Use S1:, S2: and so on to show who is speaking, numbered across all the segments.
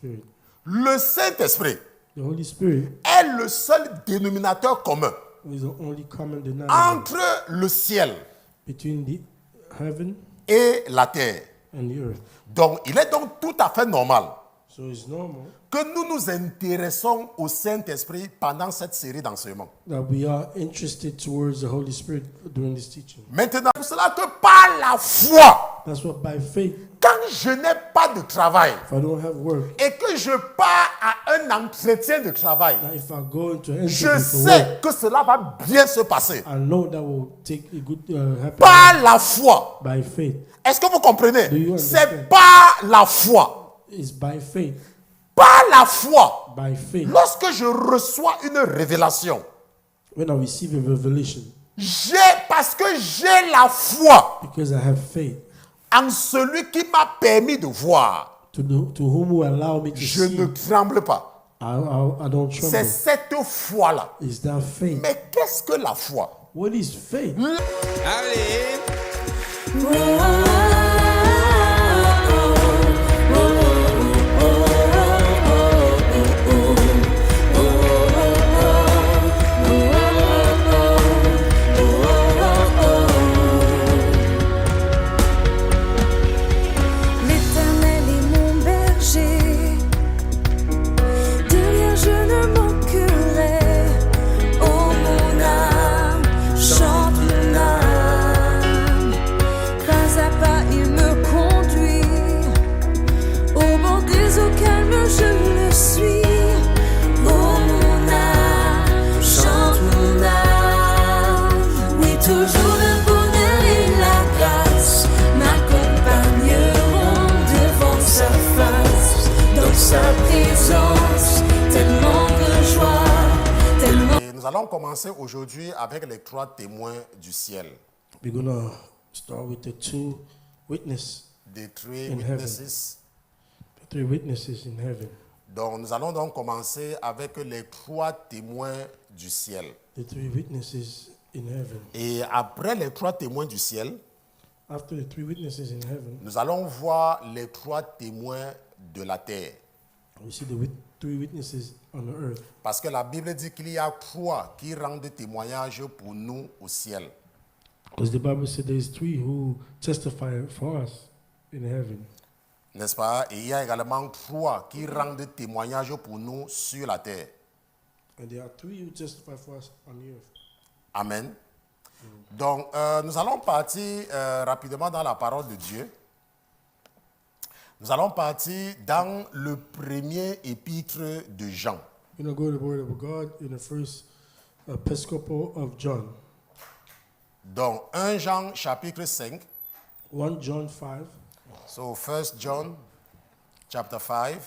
S1: Spirit.
S2: Le Saint-Esprit
S1: The Holy Spirit
S2: est le seul dénominateur commun
S1: is the only common denominator
S2: entre le ciel
S1: between the heaven
S2: et la terre.
S1: and the earth.
S2: Donc, il est donc tout à fait normal
S1: So it's normal
S2: que nous nous intéressons au Saint-Esprit pendant cette série d'enseignements.
S1: that we are interested towards the Holy Spirit during this teaching.
S2: Maintenant, c'est pour cela que par la foi,
S1: That's what by faith,
S2: quand je n'ai pas de travail
S1: if I don't have work,
S2: et que je pars à un entretien de travail,
S1: that if I go into an
S2: je
S1: interview for work,
S2: sais que cela va bien se passer.
S1: I know that will take a good happen
S2: Par la foi.
S1: by faith.
S2: Est-ce que vous comprenez?
S1: Do you
S2: C'est
S1: understand?
S2: par la foi.
S1: It's by faith.
S2: Par la foi.
S1: By faith.
S2: Lorsque je reçois une révélation,
S1: When I receive a revelation,
S2: parce que j'ai la foi
S1: because I have faith,
S2: en celui qui m'a permis de voir,
S1: to whom will allow me to
S2: je
S1: see,
S2: ne tremble pas.
S1: I don't
S2: C'est
S1: tremble.
S2: cette foi-là.
S1: Is that faith?
S2: Mais qu'est-ce que la foi?
S1: What is faith?
S3: Allez.
S4: L'Éternel est mon berger, de rien je ne manquerai. Oh mon âme, chante mon âme. Pas à pas il me conduit, au bord des eaux calmes je le suis. Oh mon âme, chante mon âme. Oui, toujours le bonheur et la grâce m'accompagneront devant sa face, dans sa présence, tellement de joie, tellement.
S2: Et nous allons commencer aujourd'hui avec les 3 témoins du ciel.
S1: We're gonna start with the two witnesses,
S2: Des 3
S1: In
S2: witnesses.
S1: the three witnesses in heaven.
S2: Donc, nous allons donc commencer avec les 3 témoins du ciel.
S1: The three witnesses in heaven.
S2: Et après les 3 témoins du ciel,
S1: After the three witnesses in heaven,
S2: nous allons voir les 3 témoins de la terre.
S1: we see the three witnesses on the earth.
S2: Parce que la Bible dit qu'il y a 3 qui rendent témoignage pour nous au ciel.
S1: Because the Bible said there's three who testify for us in heaven.
S2: N'est-ce pas? Et il y a également 3 qui rendent témoignage pour nous sur la terre.
S1: And there are three who testify for us on the earth.
S2: Amen. Donc, nous allons partir rapidement dans la parole de Dieu. Nous allons partir dans le premier épître de Jean.
S1: We're going to go to the word of God in the first Episcopal of John.
S2: Donc, 1 Jean chapitre 5.
S1: 1 John 5.
S2: So, 1 John chapter 5.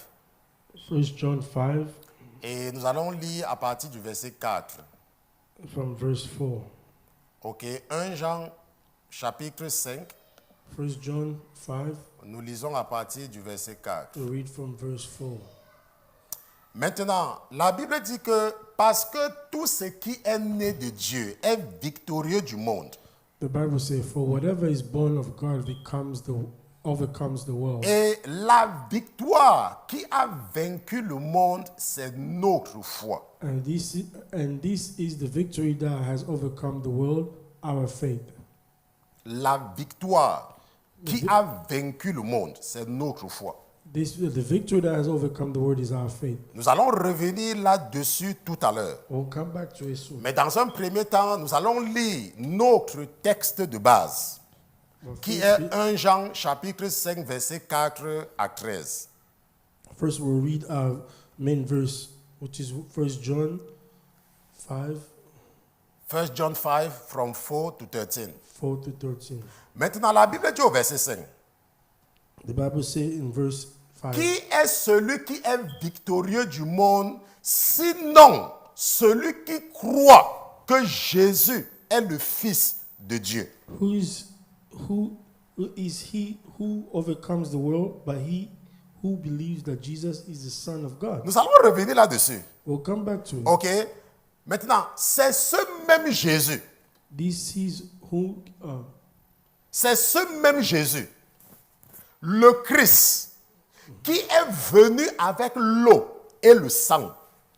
S1: 1 John 5
S2: Et nous allons lire à partir du verset 4.
S1: from verse 4.
S2: Ok, 1 Jean chapitre 5.
S1: 1 John 5,
S2: Nous lisons à partir du verset 4.
S1: we read from verse 4.
S2: Maintenant, la Bible dit que parce que tout ce qui est né de Dieu est victorieux du monde.
S1: The Bible says, for whatever is born of God overcomes the world.
S2: Et la victoire qui a vaincu le monde, c'est notre foi.
S1: And this is the victory that has overcome the world, our faith.
S2: La victoire qui a vaincu le monde, c'est notre foi.
S1: The victory that has overcome the world is our faith.
S2: Nous allons revenir là-dessus tout à l'heure.
S1: We'll come back to it soon.
S2: Mais dans un premier temps, nous allons lire notre texte de base, qui est 1 Jean chapitre 5, verset 4 à 13.
S1: First, we'll read our main verse, which is 1 John 5,
S2: 1 John 5, from 4 to 13.
S1: 4 to 13.
S2: Maintenant, la Bible dit au verset 5.
S1: The Bible says in verse 5,
S2: Qui est celui qui est victorieux du monde, sinon celui qui croit que Jésus est le Fils de Dieu?
S1: who is he who overcomes the world, but he who believes that Jesus is the Son of God?
S2: Nous allons revenir là-dessus.
S1: We'll come back to it.
S2: OK? Maintenant, c'est ce même Jésus.
S1: This is who,
S2: C'est ce même Jésus, le Christ, qui est venu avec l'eau et le sang.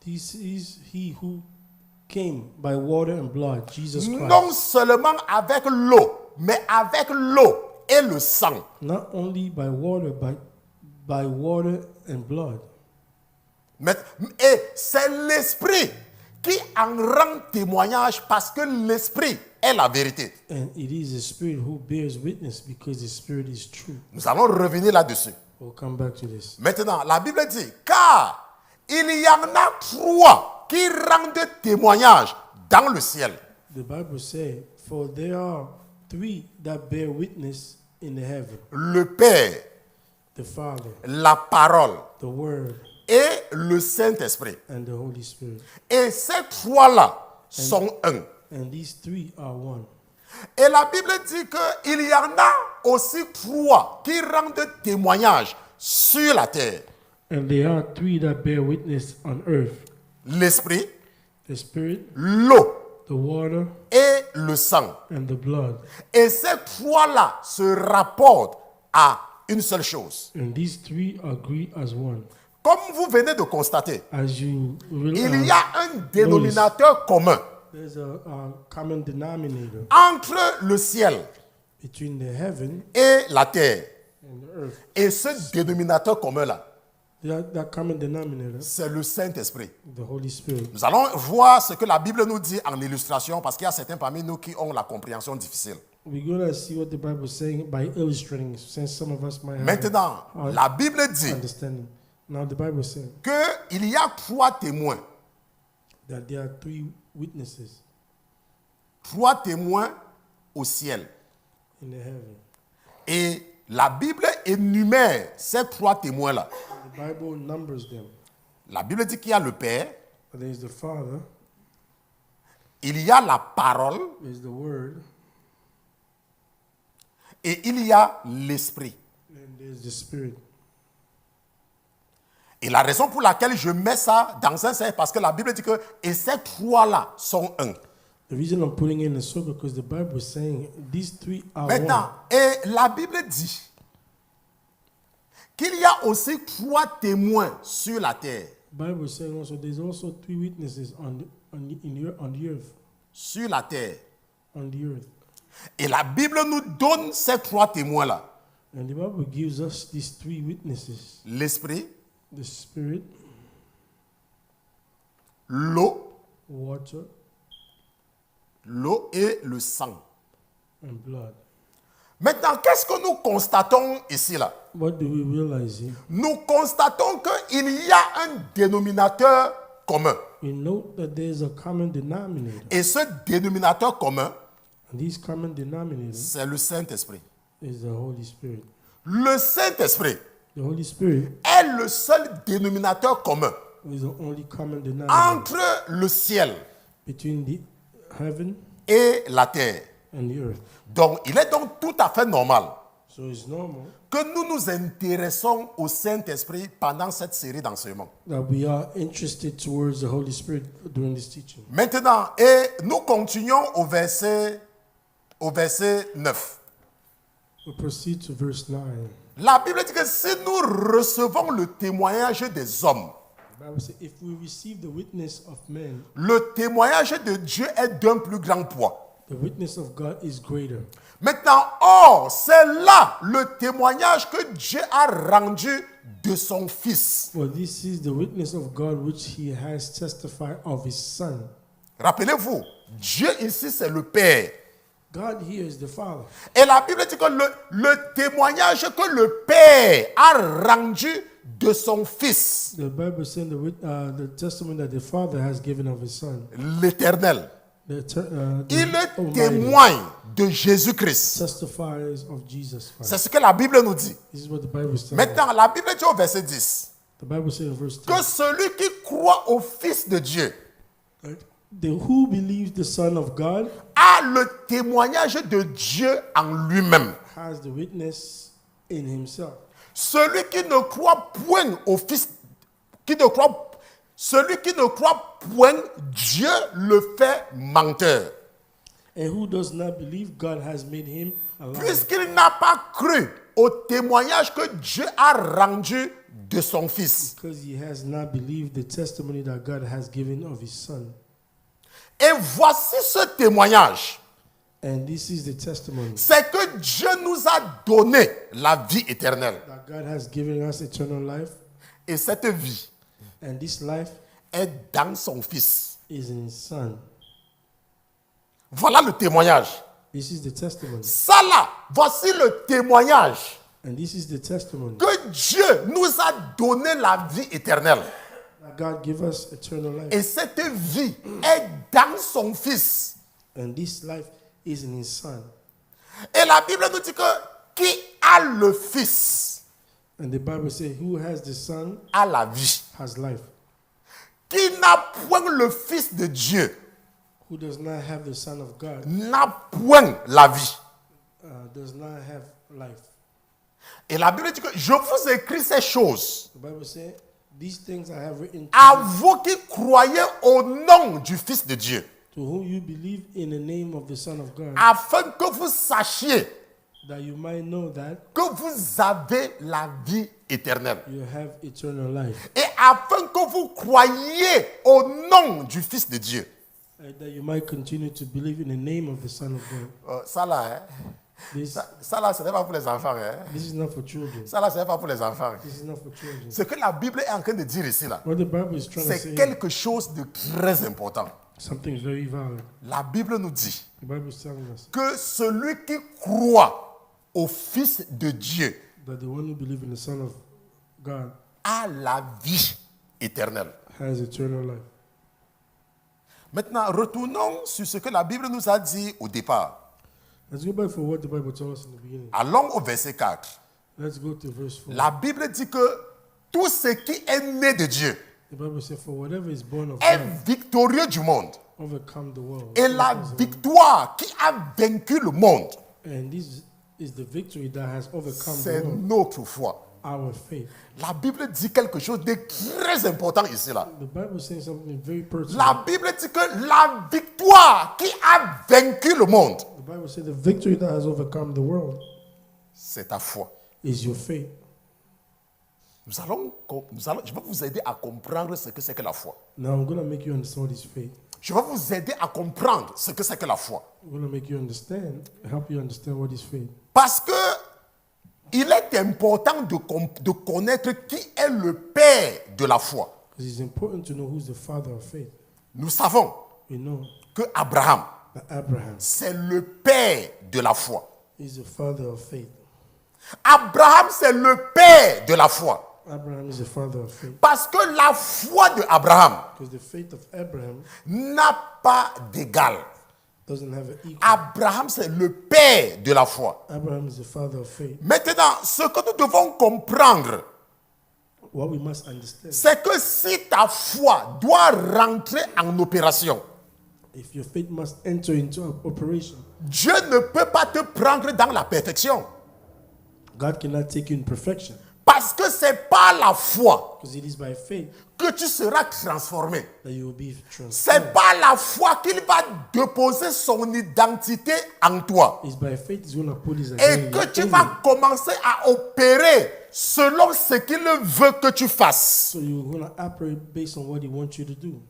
S1: This is he who came by water and blood, Jesus Christ.
S2: Non seulement avec l'eau, mais avec l'eau et le sang.
S1: Not only by water, but by water and blood.
S2: Et c'est l'esprit qui en rend témoignage parce que l'esprit est la vérité.
S1: And it is the Spirit who bears witness because the Spirit is true.
S2: Nous allons revenir là-dessus.
S1: We'll come back to this.
S2: Maintenant, la Bible dit, car il y en a 3 qui rendent témoignage dans le ciel.
S1: The Bible says, for there are 3 that bear witness in the heaven.
S2: Le Père,
S1: The Father,
S2: la parole
S1: the Word,
S2: et le Saint-Esprit.
S1: and the Holy Spirit.
S2: Et ces 3-là sont un.
S1: And these 3 are one.
S2: Et la Bible dit qu'il y en a aussi 3 qui rendent témoignage sur la terre.
S1: And there are 3 that bear witness on earth.
S2: L'esprit,
S1: The Spirit,
S2: l'eau
S1: the water,
S2: et le sang.
S1: and the blood.
S2: Et ces 3-là se rapportent à une seule chose.
S1: And these 3 agree as one.
S2: Comme vous venez de constater,
S1: As you
S2: il y
S1: realize,
S2: a un dénominateur commun
S1: there's a common denominator
S2: entre le ciel
S1: between the heaven
S2: et la terre.
S1: and the earth.
S2: Et ce dénominateur commun-là,
S1: That common denominator,
S2: c'est le Saint-Esprit.
S1: the Holy Spirit.
S2: Nous allons voir ce que la Bible nous dit en illustration parce qu'il y a certains parmi nous qui ont la compréhension difficile.
S1: We're going to see what the Bible is saying by illustrating, since some of us might have
S2: Maintenant,
S1: a
S2: la Bible dit
S1: understanding. Now, the Bible is saying
S2: qu'il y a 3 témoins.
S1: that there are 3 witnesses
S2: 3 témoins au ciel.
S1: in the heaven.
S2: Et la Bible énumère ces 3 témoins-là.
S1: The Bible numbers them.
S2: La Bible dit qu'il y a le Père,
S1: There's the Father,
S2: il y a la parole
S1: there's the Word,
S2: et il y a l'Esprit.
S1: and there's the Spirit.
S2: Et la raison pour laquelle je mets ça dans un cercle, parce que la Bible dit que et ces 3-là sont un.
S1: The reason I'm putting it in a circle because the Bible is saying these 3 are
S2: Maintenant,
S1: one.
S2: et la Bible dit qu'il y a aussi 3 témoins sur la terre.
S1: The Bible is saying also there's also 3 witnesses on the earth.
S2: Sur la terre.
S1: On the earth.
S2: Et la Bible nous donne ces 3 témoins-là.
S1: And the Bible gives us these 3 witnesses.
S2: L'Esprit,
S1: The Spirit,
S2: l'eau et le sang.
S1: and blood.
S2: Maintenant, qu'est-ce que nous constatons ici là?
S1: What do we realize here?
S2: Nous constatons qu'il y a un dénominateur commun.
S1: We note that there's a common denominator.
S2: Et ce dénominateur commun,
S1: And this common denominator
S2: c'est le Saint-Esprit.
S1: is the Holy Spirit.
S2: Le Saint-Esprit
S1: The Holy Spirit
S2: est le seul dénominateur commun
S1: is the only common denominator
S2: entre le ciel
S1: between the heaven
S2: et la terre.
S1: and the earth.
S2: Donc, il est donc tout à fait normal
S1: So it's normal
S2: que nous nous intéressons au Saint-Esprit pendant cette série d'enseignements.
S1: that we are interested towards the Holy Spirit during this teaching.
S2: Maintenant, et nous continuons au verset 9.
S1: We proceed to verse 9.
S2: La Bible dit que si nous recevons le témoignage des hommes,
S1: The Bible says, if we receive the witness of men,
S2: le témoignage de Dieu est d'un plus grand poids.
S1: the witness of God is greater.
S2: Maintenant, or, c'est là le témoignage que Dieu a rendu de son Fils.
S1: For this is the witness of God which he has testified of his Son.
S2: Rappelez-vous, Dieu ici, c'est le Père.
S1: God here is the Father.
S2: Et la Bible dit que le témoignage que le Père a rendu de son Fils,
S1: The Bible says the testament that the Father has given of his Son.
S2: l'Éternel,
S1: The
S2: il
S1: Almighty
S2: témoigne de Jésus-Christ.
S1: testifies of Jesus Christ.
S2: C'est ce que la Bible nous dit.
S1: This is what the Bible says.
S2: Maintenant, la Bible dit au verset 10
S1: The Bible says in verse 10,
S2: que celui qui croit au Fils de Dieu
S1: who believes the Son of God
S2: a le témoignage de Dieu en lui-même.
S1: has the witness in himself.
S2: Celui qui ne croit point au Fils, celui qui ne croit point, Dieu le fait menteur.
S1: And who does not believe God has made him alive,
S2: Puisqu'il n'a pas cru au témoignage que Dieu a rendu de son Fils.
S1: Because he has not believed the testimony that God has given of his Son.
S2: Et voici ce témoignage.
S1: And this is the testimony
S2: C'est que Dieu nous a donné la vie éternelle.
S1: that God has given us eternal life.
S2: Et cette vie
S1: And this life
S2: est dans son Fils.
S1: is in his Son.
S2: Voilà le témoignage.
S1: This is the testimony.
S2: Ça là, voici le témoignage
S1: And this is the testimony
S2: que Dieu nous a donné la vie éternelle.
S1: that God give us eternal life.
S2: Et cette vie est dans son Fils.
S1: And this life is in his Son.
S2: Et la Bible nous dit que qui a le Fils
S1: And the Bible says, who has the Son
S2: a la vie.
S1: has life.
S2: Qui n'a point le Fils de Dieu
S1: Who does not have the Son of God
S2: n'a point la vie.
S1: does not have life.
S2: Et la Bible dit que je vous écris ces choses
S1: The Bible says, these things I have written
S2: à vous qui croyez au nom du Fils de Dieu,
S1: to whom you believe in the name of the Son of God,
S2: afin que vous sachiez
S1: that you might know that
S2: que vous avez la vie éternelle.
S1: you have eternal life,
S2: Et afin que vous croyiez au nom du Fils de Dieu.
S1: and that you might continue to believe in the name of the Son of God.
S2: Ça là,
S1: This,
S2: ça là, ce n'est pas pour les enfants.
S1: this is not for children.
S2: Ça là, ce n'est pas pour les enfants.
S1: This is not for children.
S2: Ce que la Bible est en train de dire ici, là,
S1: What the Bible is trying to
S2: c'est
S1: say,
S2: quelque chose de très important.
S1: something very valid.
S2: La Bible nous dit
S1: The Bible is telling us
S2: que celui qui croit au Fils de Dieu
S1: that the one who believes in the Son of God
S2: a la vie éternelle.
S1: has eternal life.
S2: Maintenant, retournons sur ce que la Bible nous a dit au départ.
S1: Let's go back for what the Bible told us in the beginning.
S2: Allons au verset 4.
S1: Let's go to verse 4.
S2: La Bible dit que tout ce qui est né de Dieu
S1: The Bible says, for whatever is born of
S2: est
S1: God
S2: victorieux du monde.
S1: overcome the world.
S2: Et la victoire qui a vaincu le monde,
S1: And this is the victory that has overcome the
S2: c'est
S1: world,
S2: notre foi.
S1: our faith.
S2: La Bible dit quelque chose de très important ici là.
S1: The Bible is saying something very personal.
S2: La Bible dit que la victoire qui a vaincu le monde,
S1: The Bible says the victory that has overcome the world
S2: c'est ta foi.
S1: is your faith.
S2: Je vais vous aider à comprendre ce que c'est que la foi.
S1: Now I'm going to make you understand what is faith.
S2: Je vais vous aider à comprendre ce que c'est que la foi.
S1: I'm going to make you understand, help you understand what is faith.
S2: Parce que il est important de connaître qui est le père de la foi.
S1: Because it's important to know who's the father of faith.
S2: Nous savons
S1: We know
S2: que Abraham,
S1: that Abraham
S2: c'est le père de la foi.
S1: is the father of faith.
S2: Abraham, c'est le père de la foi.
S1: Abraham is the father of faith.
S2: Parce que la foi de Abraham
S1: Because the faith of Abraham
S2: n'a pas d'égal.
S1: doesn't have an equal.
S2: Abraham, c'est le père de la foi.
S1: Abraham is the father of faith.
S2: Maintenant, ce que nous devons comprendre,
S1: What we must understand,
S2: c'est que si ta foi doit rentrer en opération,
S1: if your faith must enter into operation,
S2: Dieu ne peut pas te prendre dans la perfection.
S1: God cannot take you in perfection.
S2: Parce que c'est par la foi
S1: Because it is by faith
S2: que tu seras transformé.
S1: that you will be
S2: C'est
S1: transformed.
S2: par la foi qu'il va déposer son identité en toi.
S1: It's by faith he's going to put his
S2: Et
S1: identity
S2: que tu
S1: in
S2: vas
S1: you.
S2: commencer à opérer selon ce qu'il veut que tu fasses.
S1: So you're going to operate based on what he wants you to do.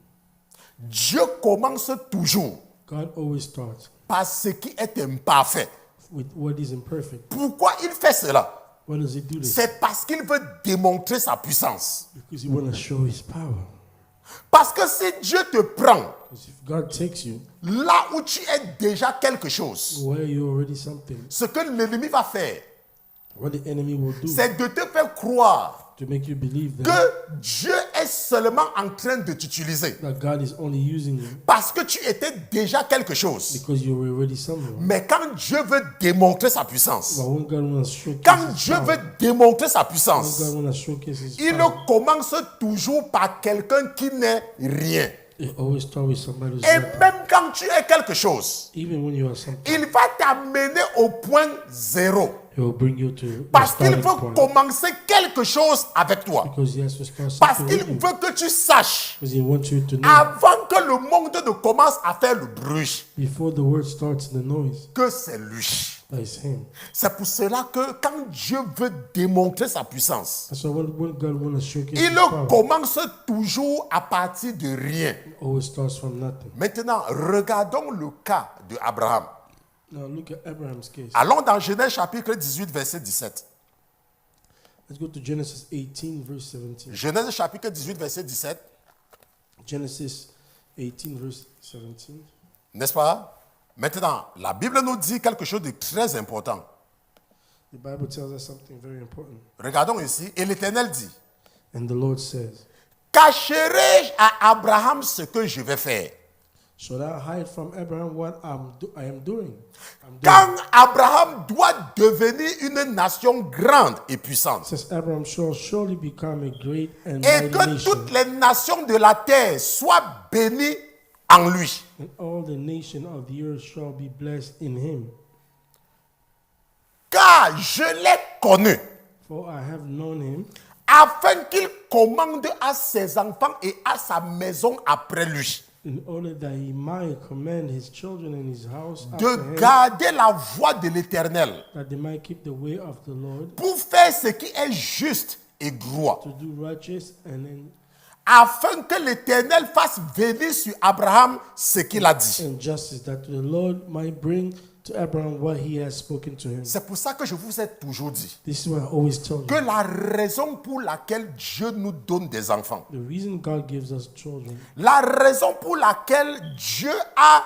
S2: Dieu commence toujours
S1: God always starts
S2: par ce qui est imparfait.
S1: with what is imperfect.
S2: Pourquoi il fait cela?
S1: Why does he do this?
S2: C'est parce qu'il veut démontrer sa puissance.
S1: Because he wants to show his power.
S2: Parce que si Dieu te prend
S1: Because if God takes you
S2: là où tu es déjà quelque chose,
S1: where you're already something,
S2: ce que l'ennemi va faire,
S1: what the enemy will do
S2: c'est de te faire croire
S1: to make you believe that,
S2: que Dieu est seulement en train de t'utiliser.
S1: that God is only using you
S2: Parce que tu étais déjà quelque chose.
S1: because you were already someone.
S2: Mais quand Dieu veut démontrer sa puissance,
S1: But when God wants to showcase
S2: quand
S1: his
S2: Dieu
S1: power,
S2: veut démontrer sa
S1: when
S2: puissance,
S1: God wants to showcase his
S2: il
S1: power,
S2: commence toujours par quelqu'un qui n'est rien.
S1: it always starts with somebody who's
S2: Et
S1: nothing.
S2: même quand tu es quelque chose,
S1: Even when you are something,
S2: il va t'amener au point zéro.
S1: he will bring you to the
S2: Parce qu'il
S1: starting
S2: veut
S1: point.
S2: commencer quelque chose avec toi.
S1: Because he has to start
S2: Parce
S1: something
S2: qu'il
S1: with you.
S2: veut que tu saches,
S1: Because he wants you to know
S2: avant que le monde ne commence à faire le bruit,
S1: before the word starts the noise
S2: que c'est lui.
S1: That is Him.
S2: C'est pour cela que quand Dieu veut démontrer sa puissance,
S1: That's why when God wants to showcase
S2: il
S1: His power,
S2: commence toujours à partir de rien.
S1: it always starts from nothing.
S2: Maintenant, regardons le cas de Abraham.
S1: Now look at Abraham's case.
S2: Allons dans Genèse chapitre 18, verset 17.
S1: Let's go to Genesis 18, verse 17.
S2: Genèse chapitre 18, verset 17.
S1: Genesis 18, verse 17.
S2: N'est-ce pas? Maintenant, la Bible nous dit quelque chose de très important.
S1: The Bible tells us something very important.
S2: Regardons ici. Et l'Éternel dit,
S1: And the Lord says,
S2: cacherai-je à Abraham ce que je vais faire?
S1: Should I hide from Abraham what I am doing?
S2: Quand Abraham doit devenir une nation grande et puissante,
S1: Says Abraham shall surely become a great and
S2: et
S1: mighty
S2: que
S1: nation,
S2: toutes les nations de la terre soient bénies en lui.
S1: and all the nations of the earth shall be blessed in him.
S2: Car je l'ai connu,
S1: For I have known him,
S2: afin qu'il commande à ses enfants et à sa maison après lui,
S1: in order that he might command his children and his house after
S2: de
S1: him,
S2: garder la voie de l'Éternel,
S1: that they might keep the way of the Lord,
S2: pour faire ce qui est juste et droit,
S1: to do righteous, and then
S2: afin que l'Éternel fasse venir sur Abraham ce qu'il a dit.
S1: and justice, that the Lord might bring to Abraham what he has spoken to him.
S2: C'est pour ça que je vous ai toujours dit
S1: This is what I always tell
S2: que
S1: you.
S2: la raison pour laquelle Dieu nous donne des enfants,
S1: The reason God gives us children,
S2: la raison pour laquelle Dieu a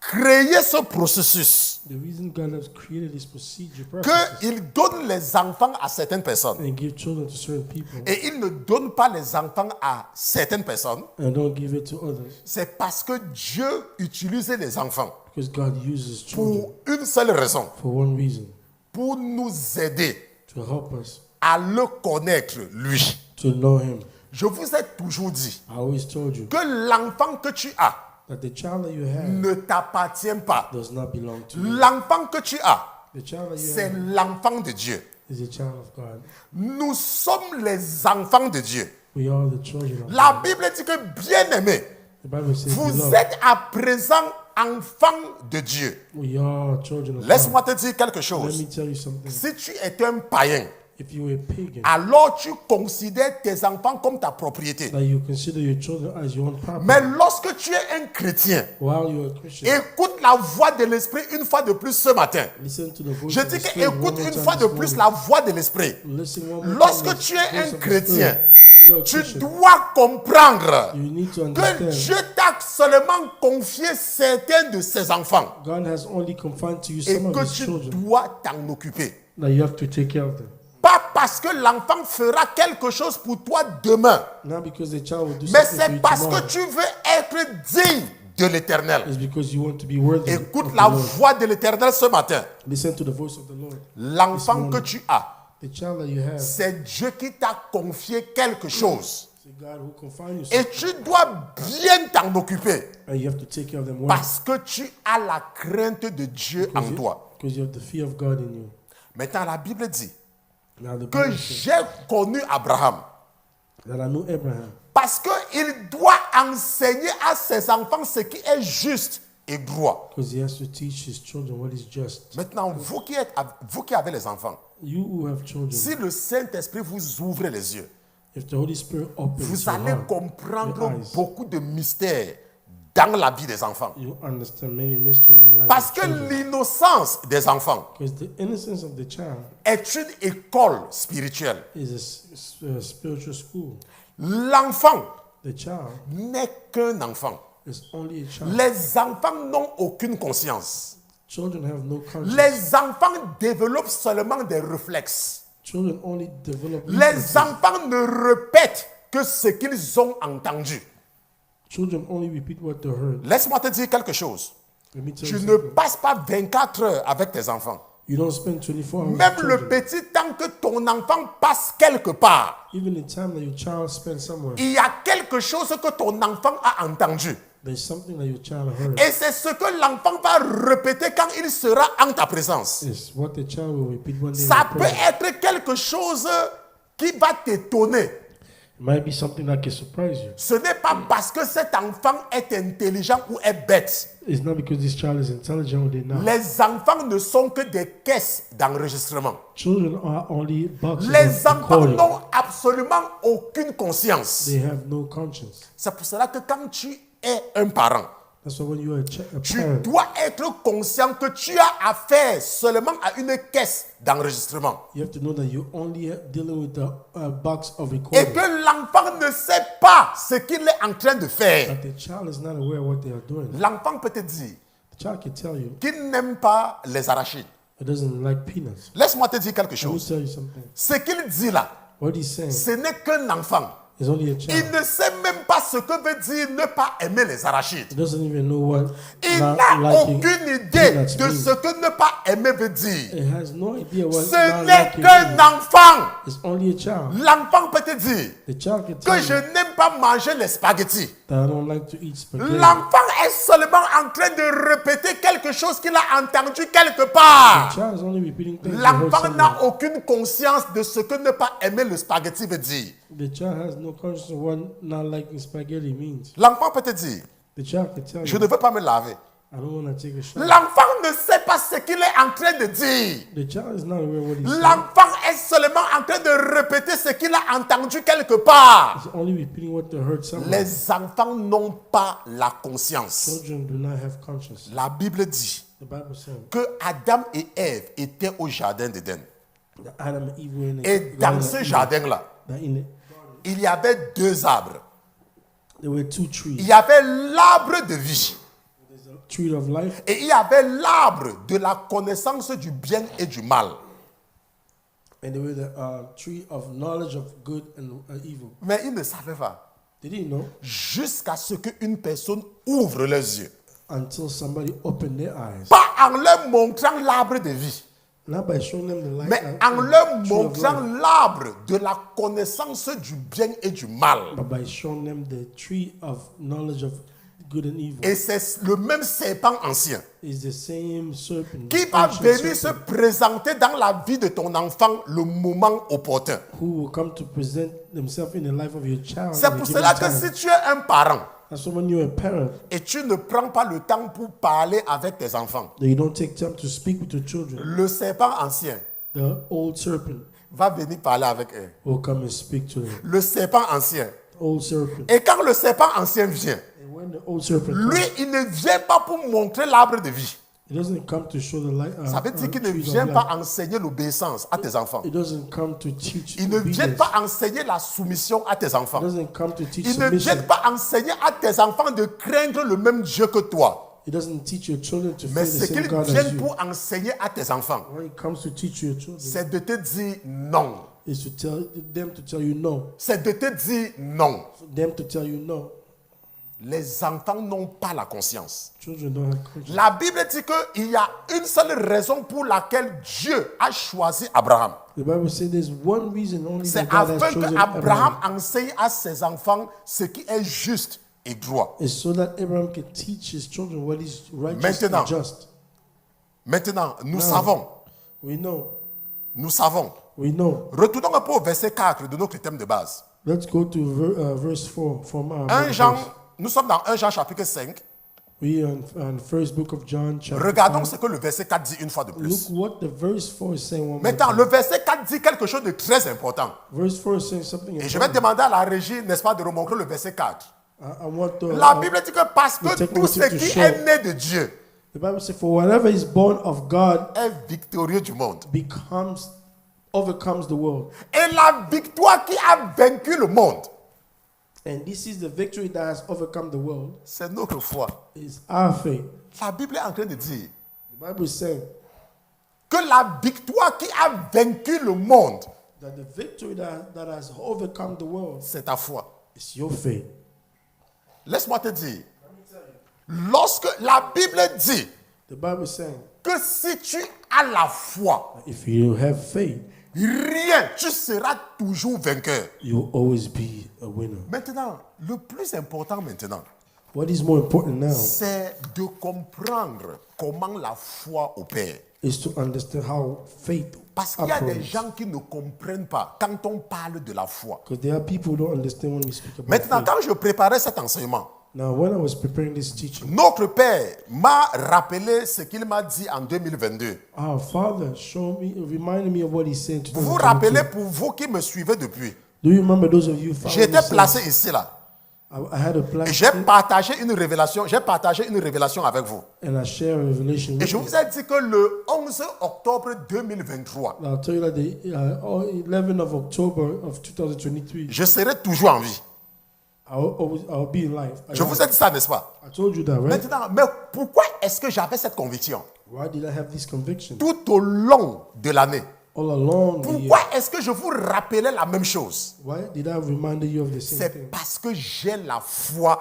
S2: créé ce processus,
S1: the reason God has created this procedure, purposes,
S2: qu'il donne les enfants à certaines personnes
S1: and give children to certain people,
S2: et il ne donne pas les enfants à certaines personnes,
S1: and don't give it to others,
S2: c'est parce que Dieu utilise les enfants
S1: because God uses children
S2: pour une seule raison,
S1: for one reason,
S2: pour nous aider
S1: to help us
S2: à le connaître, lui.
S1: to know Him.
S2: Je vous ai toujours dit
S1: I always told you
S2: que l'enfant que tu as
S1: that the child that you have
S2: ne t'appartient pas.
S1: does not belong to you.
S2: L'enfant que tu as,
S1: The child that you
S2: c'est
S1: have
S2: l'enfant de Dieu.
S1: is a child of God.
S2: Nous sommes les enfants de Dieu.
S1: We are the children of
S2: La
S1: God.
S2: Bible dit que, bien-aimés,
S1: The Bible says,
S2: vous
S1: beloved,
S2: êtes à présent enfants de Dieu.
S1: we are children of
S2: Laisse-moi
S1: God.
S2: te dire quelque
S1: Let
S2: chose.
S1: me tell you something.
S2: Si tu es un païen,
S1: If you were a pagan,
S2: alors tu considères tes enfants comme ta propriété.
S1: that you consider your children as your own property,
S2: Mais lorsque tu es un chrétien,
S1: while you are a Christian,
S2: écoute la voix de l'Esprit une fois de plus ce matin.
S1: listen to the voice
S2: Je
S1: of the
S2: dis que
S1: Spirit one
S2: écoute
S1: more
S2: une
S1: time
S2: fois de
S1: this
S2: plus
S1: morning.
S2: la voix de l'Esprit.
S1: Listen one more time
S2: Lorsque
S1: to
S2: tu
S1: the
S2: es
S1: voice
S2: un
S1: of the
S2: chrétien,
S1: Spirit. While you are a
S2: tu
S1: Christian,
S2: dois comprendre
S1: you need to
S2: que
S1: understand
S2: Dieu t'a seulement confié certains de ses enfants
S1: God has only confined to you
S2: et
S1: some of
S2: que
S1: His
S2: tu
S1: children,
S2: dois t'en occuper.
S1: that you have to take care of them.
S2: Pas parce que l'enfant fera quelque chose pour toi demain,
S1: Not because the child will do
S2: mais
S1: something for
S2: c'est
S1: you
S2: parce
S1: tomorrow.
S2: que tu veux être digne de l'Éternel.
S1: It's because you want to be worthy
S2: Écoute
S1: of the
S2: la
S1: Lord.
S2: voix de l'Éternel ce matin.
S1: Listen to the voice of the Lord.
S2: L'enfant que tu as,
S1: The child that you have,
S2: c'est Dieu qui t'a confié quelque chose.
S1: it's God who confine you,
S2: Et tu dois bien t'en occuper
S1: and you have to take care of them well,
S2: parce que tu as la crainte de Dieu en toi.
S1: because you have the fear of God in you.
S2: Maintenant, la Bible dit
S1: Now the
S2: que
S1: Bible says
S2: j'ai connu Abraham
S1: that I knew Abraham,
S2: parce qu'il doit enseigner à ses enfants ce qui est juste et droit.
S1: because he has to teach his children what is just.
S2: Maintenant, vous qui avez les enfants,
S1: You who have children,
S2: si le Saint-Esprit vous ouvre les yeux,
S1: if the Holy Spirit opens
S2: vous
S1: your
S2: allez
S1: heart,
S2: comprendre
S1: your eyes,
S2: beaucoup de mystères dans la vie des enfants.
S1: you understand many mysteries in the life
S2: Parce
S1: of
S2: que
S1: children.
S2: l'innocence des enfants
S1: Because the innocence of the child
S2: est une école spirituelle.
S1: is a spiritual school.
S2: L'enfant
S1: The child
S2: n'est qu'un enfant.
S1: is only a child.
S2: Les enfants n'ont aucune conscience.
S1: Children have no conscience.
S2: Les enfants développent seulement des réflexes.
S1: Children only develop
S2: Les
S1: reflexes.
S2: enfants ne répètent que ce qu'ils ont entendu.
S1: Children only repeat what they heard.
S2: Laisse-moi te dire quelque chose.
S1: Let me tell
S2: Tu
S1: you
S2: ne
S1: something.
S2: passes pas 24 heures avec tes enfants.
S1: You don't spend 24 hours
S2: Même
S1: with
S2: le
S1: children.
S2: petit temps que ton enfant passe quelque part,
S1: Even the time that your child spends somewhere,
S2: il y a quelque chose que ton enfant a entendu.
S1: there's something that your child heard.
S2: Et c'est ce que l'enfant va répéter quand il sera en ta présence.
S1: It's what the child will repeat one day. in
S2: Ça
S1: the
S2: peut
S1: prayer.
S2: être quelque chose qui va t'étonner.
S1: It might be something that can surprise you.
S2: Ce n'est pas parce que cet enfant est intelligent ou est bête.
S1: It's not because this child is intelligent or they're not.
S2: Les enfants ne sont que des caisses d'enregistrement.
S1: Children are only boxes
S2: Les
S1: of
S2: enfants
S1: recording.
S2: n'ont absolument aucune conscience.
S1: They have no conscience.
S2: C'est pour cela que quand tu es un parent,
S1: That's why when you're a
S2: tu
S1: parent,
S2: dois être conscient que tu as affaire seulement à une caisse d'enregistrement.
S1: you have to know that you're only dealing with a box of
S2: Et
S1: recording.
S2: que l'enfant ne sait pas ce qu'il est en train de faire.
S1: But the child is not aware of what they are doing.
S2: L'enfant peut te dire
S1: The child can tell you
S2: qu'il n'aime pas les arachides.
S1: it doesn't like peanuts.
S2: Laisse-moi te dire quelque
S1: I will
S2: chose.
S1: tell you something.
S2: Ce qu'il dit là,
S1: What he's saying
S2: ce n'est qu'un enfant.
S1: is only a
S2: Il
S1: child.
S2: ne sait même pas ce que veut dire ne pas aimer les arachides.
S1: He doesn't even know what
S2: Il
S1: not
S2: n'a
S1: liking
S2: aucune idée
S1: peanuts
S2: de
S1: means.
S2: ce que ne pas aimer veut dire.
S1: It has no idea what
S2: Ce
S1: not
S2: n'est
S1: liking
S2: qu'un
S1: means.
S2: enfant.
S1: It's only a child.
S2: L'enfant peut te dire
S1: The child can
S2: que
S1: tell
S2: je
S1: you
S2: n'aime pas manger les spaghettis.
S1: that I don't like to eat spaghetti.
S2: L'enfant est seulement en train de répéter quelque chose qu'il a entendu quelque
S1: The
S2: part.
S1: child is only repeating things he heard
S2: L'enfant
S1: somewhere.
S2: n'a aucune conscience de ce que ne pas aimer le spaghetti veut dire.
S1: The child has no conscience of what not liking spaghetti means.
S2: L'enfant peut te dire,
S1: The child can tell
S2: je
S1: you,
S2: ne veux pas me laver.
S1: I don't want to take a shower.
S2: L'enfant ne sait pas ce qu'il est en train de dire.
S1: The child is not aware of what he's saying.
S2: L'enfant est seulement en train de répéter ce qu'il a entendu quelque part.
S1: He's only repeating what they heard somewhere.
S2: Les enfants n'ont pas la conscience.
S1: Children do not have conscience.
S2: La Bible dit
S1: The Bible says
S2: que Adam et Ève étaient au jardin d'Éden.
S1: that Adam and Eve were in
S2: Et
S1: the
S2: dans
S1: garden
S2: ce
S1: of Eden,
S2: jardin-là,
S1: that in it,
S2: il y avait deux arbres.
S1: there were two
S2: Il
S1: trees.
S2: y avait l'arbre de vie
S1: There's a tree of life
S2: et il y avait l'arbre de la connaissance du bien et du mal.
S1: and there were the tree of knowledge of good and evil.
S2: Mais ils ne savaient pas.
S1: Did he know?
S2: Jusqu'à ce qu'une personne ouvre les yeux.
S1: Until somebody opened their eyes.
S2: Pas en leur montrant l'arbre de vie,
S1: Not by showing them the light,
S2: mais en leur
S1: tree of
S2: montrant
S1: life,
S2: l'arbre de la connaissance du bien et du mal.
S1: but by showing them the tree of knowledge of good and evil.
S2: Et c'est le même serpent ancien
S1: Is the same serpent
S2: qui
S1: the
S2: va
S1: ancient
S2: venir se
S1: serpent,
S2: présenter dans la vie de ton enfant le moment opportun.
S1: who will come to present themselves in the life of your child.
S2: C'est
S1: at a
S2: pour
S1: given
S2: cela que
S1: time.
S2: si tu es un parent
S1: That's why when you're a parent,
S2: et tu ne prends pas le temps pour parler avec tes enfants,
S1: that you don't take time to speak with your children,
S2: le serpent ancien
S1: the old serpent
S2: va venir parler avec eux.
S1: will come and speak to them.
S2: Le serpent ancien.
S1: Old serpent.
S2: Et quand le serpent ancien vient,
S1: And when the old serpent
S2: lui,
S1: comes,
S2: il ne vient pas pour montrer l'arbre de vie.
S1: it doesn't come to show the light.
S2: Ça veut dire qu'il ne
S1: trees of
S2: vient
S1: life.
S2: pas enseigner l'obéissance à tes enfants.
S1: It doesn't come to teach
S2: Il ne vient
S1: obedience.
S2: pas enseigner la soumission à tes
S1: It
S2: enfants.
S1: doesn't come to teach
S2: Il ne vient
S1: submission.
S2: pas enseigner à tes enfants de craindre le même Dieu que toi.
S1: It doesn't teach your children to fear
S2: Mais
S1: the
S2: ce
S1: same
S2: qu'il
S1: God
S2: vient
S1: as you.
S2: pour enseigner à tes enfants,
S1: When it comes to teach your children,
S2: c'est de te dire non.
S1: is to tell them to tell you no.
S2: C'est de te dire non.
S1: For them to tell you no.
S2: Les enfants n'ont pas la conscience.
S1: Children don't have conscience.
S2: La Bible dit qu'il y a une seule raison pour laquelle Dieu a choisi Abraham.
S1: The Bible says there's one reason only
S2: C'est
S1: that God has
S2: afin
S1: chosen
S2: que Abraham
S1: Abraham.
S2: enseigne à ses enfants ce qui est juste et droit.
S1: It's so that Abraham can teach his children what is righteous
S2: Maintenant.
S1: and just.
S2: Maintenant, nous
S1: Now,
S2: savons,
S1: We know.
S2: nous savons.
S1: We know.
S2: Retournons un peu au verset 4 de notre thème de base.
S1: Let's go to verse 4 from our
S2: 1
S1: Bible
S2: Jean,
S1: verse.
S2: nous sommes dans 1 Jean chapitre 5.
S1: We on first book of John chapter
S2: Regardons
S1: 5.
S2: ce que le verset 4 dit une fois de
S1: Look
S2: plus.
S1: what the verse 4 is saying one more
S2: Maintenant,
S1: time.
S2: le verset 4 dit quelque chose de très important.
S1: Verse 4 is saying something
S2: Et je vais
S1: important.
S2: demander à la régie, n'est-ce pas, de remontrer le verset 4.
S1: I want to,
S2: La Bible dit que parce que
S1: take
S2: tout
S1: me
S2: ce
S1: to
S2: qui
S1: show.
S2: est né de Dieu
S1: the Bible says, for whatever is born of God
S2: est victorieux du monde.
S1: overcomes the world.
S2: Et la victoire qui a vaincu le monde,
S1: And this is the victory that has overcome the world.
S2: c'est notre foi.
S1: Is our faith.
S2: La Bible est en train de dire
S1: The Bible is saying
S2: que la victoire qui a vaincu le monde,
S1: that the victory that has overcome the world
S2: c'est ta foi.
S1: is your faith.
S2: Laisse-moi te dire, lorsque la Bible dit
S1: The Bible is saying
S2: que si tu as la foi,
S1: if you have faith,
S2: rien, tu seras toujours vainqueur.
S1: you'll always be a winner.
S2: Maintenant, le plus important maintenant,
S1: What is more important now
S2: c'est de comprendre comment la foi opère.
S1: is to understand how faith
S2: Parce qu'il y a des
S1: operates.
S2: gens qui ne comprennent pas quand on parle de la foi.
S1: Because there are people who don't understand when we speak about
S2: Maintenant,
S1: faith.
S2: quand je préparais cet enseignement,
S1: Now, when I was preparing this teaching,
S2: notre Père m'a rappelé ce qu'il m'a dit en 2022.
S1: our Father reminded me of what He said. in
S2: Vous vous
S1: 2022.
S2: rappelez, pour vous qui me suivez depuis,
S1: Do you remember those of you following
S2: j'étais
S1: me since?
S2: placé ici, là.
S1: I had a plan
S2: Et j'ai partagé une révélation avec vous.
S1: and I share a revelation
S2: Et
S1: with
S2: je
S1: you.
S2: vous ai dit que le 11 octobre 2023,
S1: I'll tell you that the 11th of October of 2023,
S2: je serai toujours en vie.
S1: I'll be in life.
S2: Je vous ai dit ça, n'est-ce pas?
S1: I told you that, right?
S2: Maintenant, mais pourquoi est-ce que j'avais cette conviction
S1: Why did I have this conviction?
S2: tout au long de l'année?
S1: All along the year.
S2: Pourquoi est-ce que je vous rappelais la même chose?
S1: Why did I remind you of the same thing?
S2: C'est parce que j'ai la foi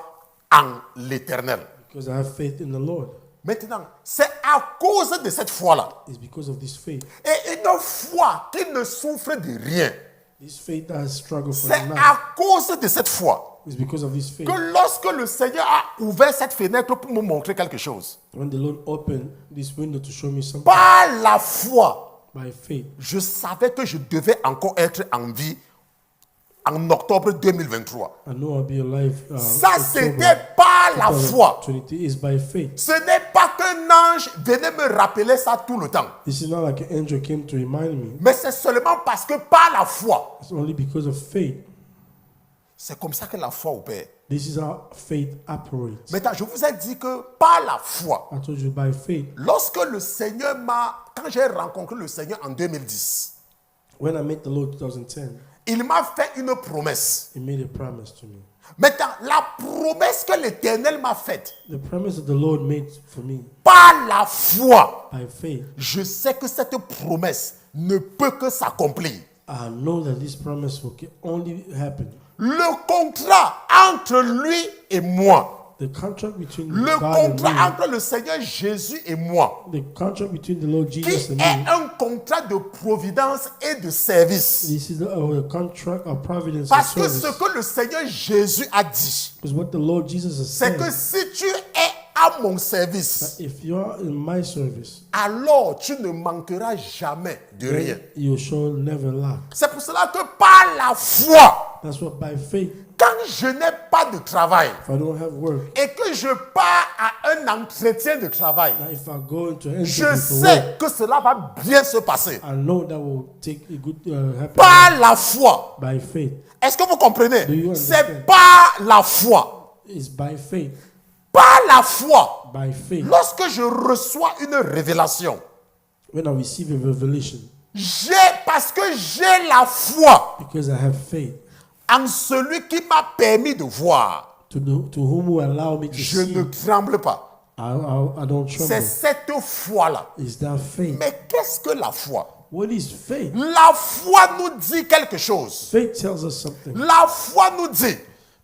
S2: en l'Éternel.
S1: Because I have faith in the Lord.
S2: Maintenant, c'est à cause de cette foi-là.
S1: It's because of this faith.
S2: Et une foi qui ne souffre de rien.
S1: This faith that has struggled for
S2: C'est
S1: the life.
S2: à cause de cette foi
S1: It's because of this faith.
S2: que lorsque le Seigneur a ouvert cette fenêtre pour me montrer quelque chose,
S1: When the Lord opened this window to show me something,
S2: par la foi,
S1: by faith,
S2: je savais que je devais encore être en vie en octobre 2023.
S1: I know I'll be alive.
S2: Ça,
S1: October
S2: c'était par la foi.
S1: 2023 is by faith.
S2: Ce n'est pas qu'un ange venait me rappeler ça tout le temps.
S1: This is not like an angel came to remind me.
S2: Mais c'est seulement parce que par la foi,
S1: It's only because of faith.
S2: c'est comme ça que la foi opère.
S1: This is how faith operates.
S2: Maintenant, je vous ai dit que par la foi,
S1: I told you by faith.
S2: lorsque le Seigneur quand j'ai rencontré le Seigneur en 2010,
S1: When I met the Lord in 2010,
S2: il m'a fait une promesse.
S1: He made a promise to me.
S2: Maintenant, la promesse que l'Éternel m'a faite,
S1: The promise that the Lord made for me
S2: par la foi,
S1: by faith,
S2: je sais que cette promesse ne peut que s'accomplir.
S1: I know that this promise will only happen.
S2: Le contrat entre lui et moi,
S1: The contract between
S2: le
S1: God and
S2: contrat
S1: me,
S2: entre le Seigneur Jésus et moi,
S1: the contract between the Lord
S2: qui
S1: Jesus and
S2: est
S1: me,
S2: un contrat de providence et de service.
S1: this is a contract of providence and
S2: Parce que
S1: service.
S2: ce que le Seigneur Jésus a dit,
S1: Because what the Lord Jesus has
S2: c'est que
S1: said,
S2: si tu es à mon service,
S1: if you are in my service,
S2: alors tu ne manqueras jamais de rien.
S1: then you shall never lack.
S2: C'est pour cela que par la foi,
S1: That's what by faith,
S2: quand je n'ai pas de travail
S1: if I don't have work,
S2: et que je pars à un entretien de travail,
S1: that if I go into an
S2: je
S1: interview for work,
S2: sais que cela va bien se passer.
S1: I know that will take a good happen
S2: Par la foi.
S1: by faith.
S2: Est-ce que vous comprenez?
S1: Do you
S2: C'est
S1: understand?
S2: par la foi.
S1: It's by faith.
S2: Par la foi.
S1: By faith.
S2: Lorsque je reçois une révélation,
S1: When I receive a revelation,
S2: parce que j'ai la foi
S1: because I have faith,
S2: en celui qui m'a permis de voir,
S1: to whom will allow me to
S2: je
S1: see,
S2: ne tremble pas.
S1: I don't
S2: C'est
S1: tremble.
S2: cette foi-là.
S1: Is that faith?
S2: Mais qu'est-ce que la foi?
S1: What is faith?
S2: La foi nous dit quelque chose.
S1: Faith tells us something.
S2: La foi nous dit.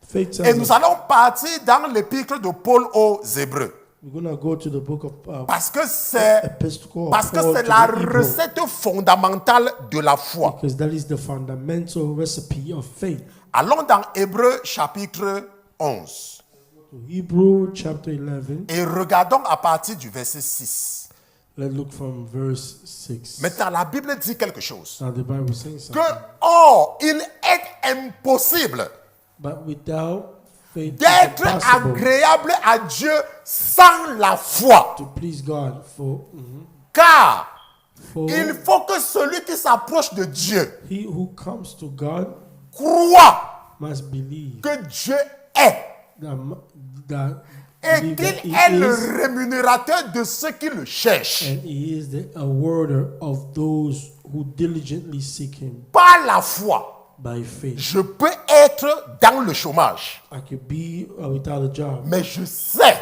S1: Faith
S2: Et
S1: tells
S2: nous
S1: us.
S2: allons partir dans l'épître de Paul aux Hébreux.
S1: We're going to go to the book of
S2: Parce que c'est
S1: Epistle of
S2: parce que
S1: Paul
S2: c'est
S1: to
S2: la
S1: the Hebrew,
S2: recette fondamentale de la foi.
S1: because that is the fundamental recipe of faith.
S2: Allons dans Hébreux chapitre 11
S1: So Hebrew chapter 11,
S2: et regardons à partir du verset 6.
S1: let's look from verse 6.
S2: Maintenant, la Bible dit quelque chose.
S1: Now the Bible says
S2: Que,
S1: something.
S2: or, il est impossible
S1: But without faith, it's
S2: d'être
S1: impossible
S2: agréable à Dieu sans la foi.
S1: to please God.
S2: Car
S1: For
S2: il faut que celui qui s'approche de Dieu
S1: he who comes to God
S2: croit
S1: must believe
S2: que Dieu est
S1: that
S2: et
S1: believe that
S2: qu'il
S1: he
S2: est le
S1: is,
S2: rémunérateur de ceux qui le cherchent.
S1: and he is the awarder of those who diligently seek him.
S2: Par la foi,
S1: By faith,
S2: je peux être dans le chômage,
S1: I could be without a job,
S2: mais je sais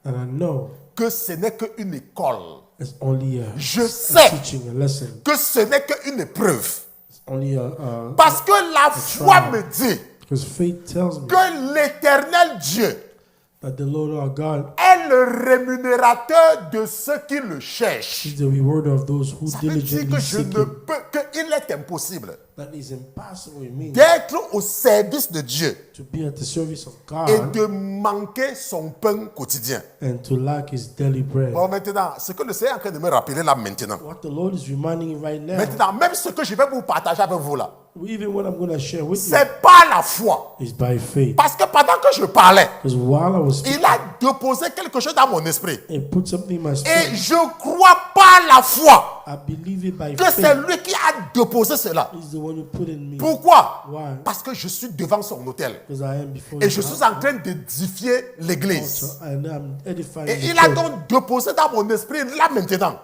S1: and I know
S2: que ce n'est qu'une école,
S1: it's only
S2: Je
S1: a
S2: sais.
S1: teaching, a lesson.
S2: que ce n'est qu'une épreuve.
S1: It's only
S2: Parce que la foi me dit
S1: because faith tells me
S2: que l'Éternel Dieu
S1: that the Lord our God
S2: est le rémunérateur de ceux qui le cherchent.
S1: is the rewarder of those who
S2: Ça veut dire
S1: diligently
S2: que je
S1: seek
S2: ne
S1: him.
S2: qu'il est impossible
S1: that is impossible, it means
S2: d'être au service de Dieu
S1: to be at the service of
S2: et
S1: God
S2: de manquer son pain quotidien.
S1: and to lack his daily bread.
S2: Bon, maintenant, ce que le Seigneur est en train de me rappeler là maintenant.
S1: What the Lord is reminding you right now,
S2: Maintenant, même ce que je vais vous partager avec vous là,
S1: even what I'm going to share with you,
S2: c'est pas la foi.
S1: is by faith.
S2: Parce que pendant que je parlais,
S1: Because while I was speaking,
S2: il a déposé quelque chose dans mon esprit.
S1: it put something in my
S2: Et
S1: spirit.
S2: je crois pas la foi
S1: I believe it by
S2: que c'est
S1: faith.
S2: lui qui a déposé cela.
S1: He's the one who put in me.
S2: Pourquoi?
S1: Why?
S2: Parce que je suis devant son autel.
S1: Because I am before
S2: Et
S1: the
S2: je suis en train d'édifier l'église.
S1: altar and I'm edifying
S2: Et
S1: the
S2: il a
S1: church.
S2: donc déposé dans mon esprit là maintenant.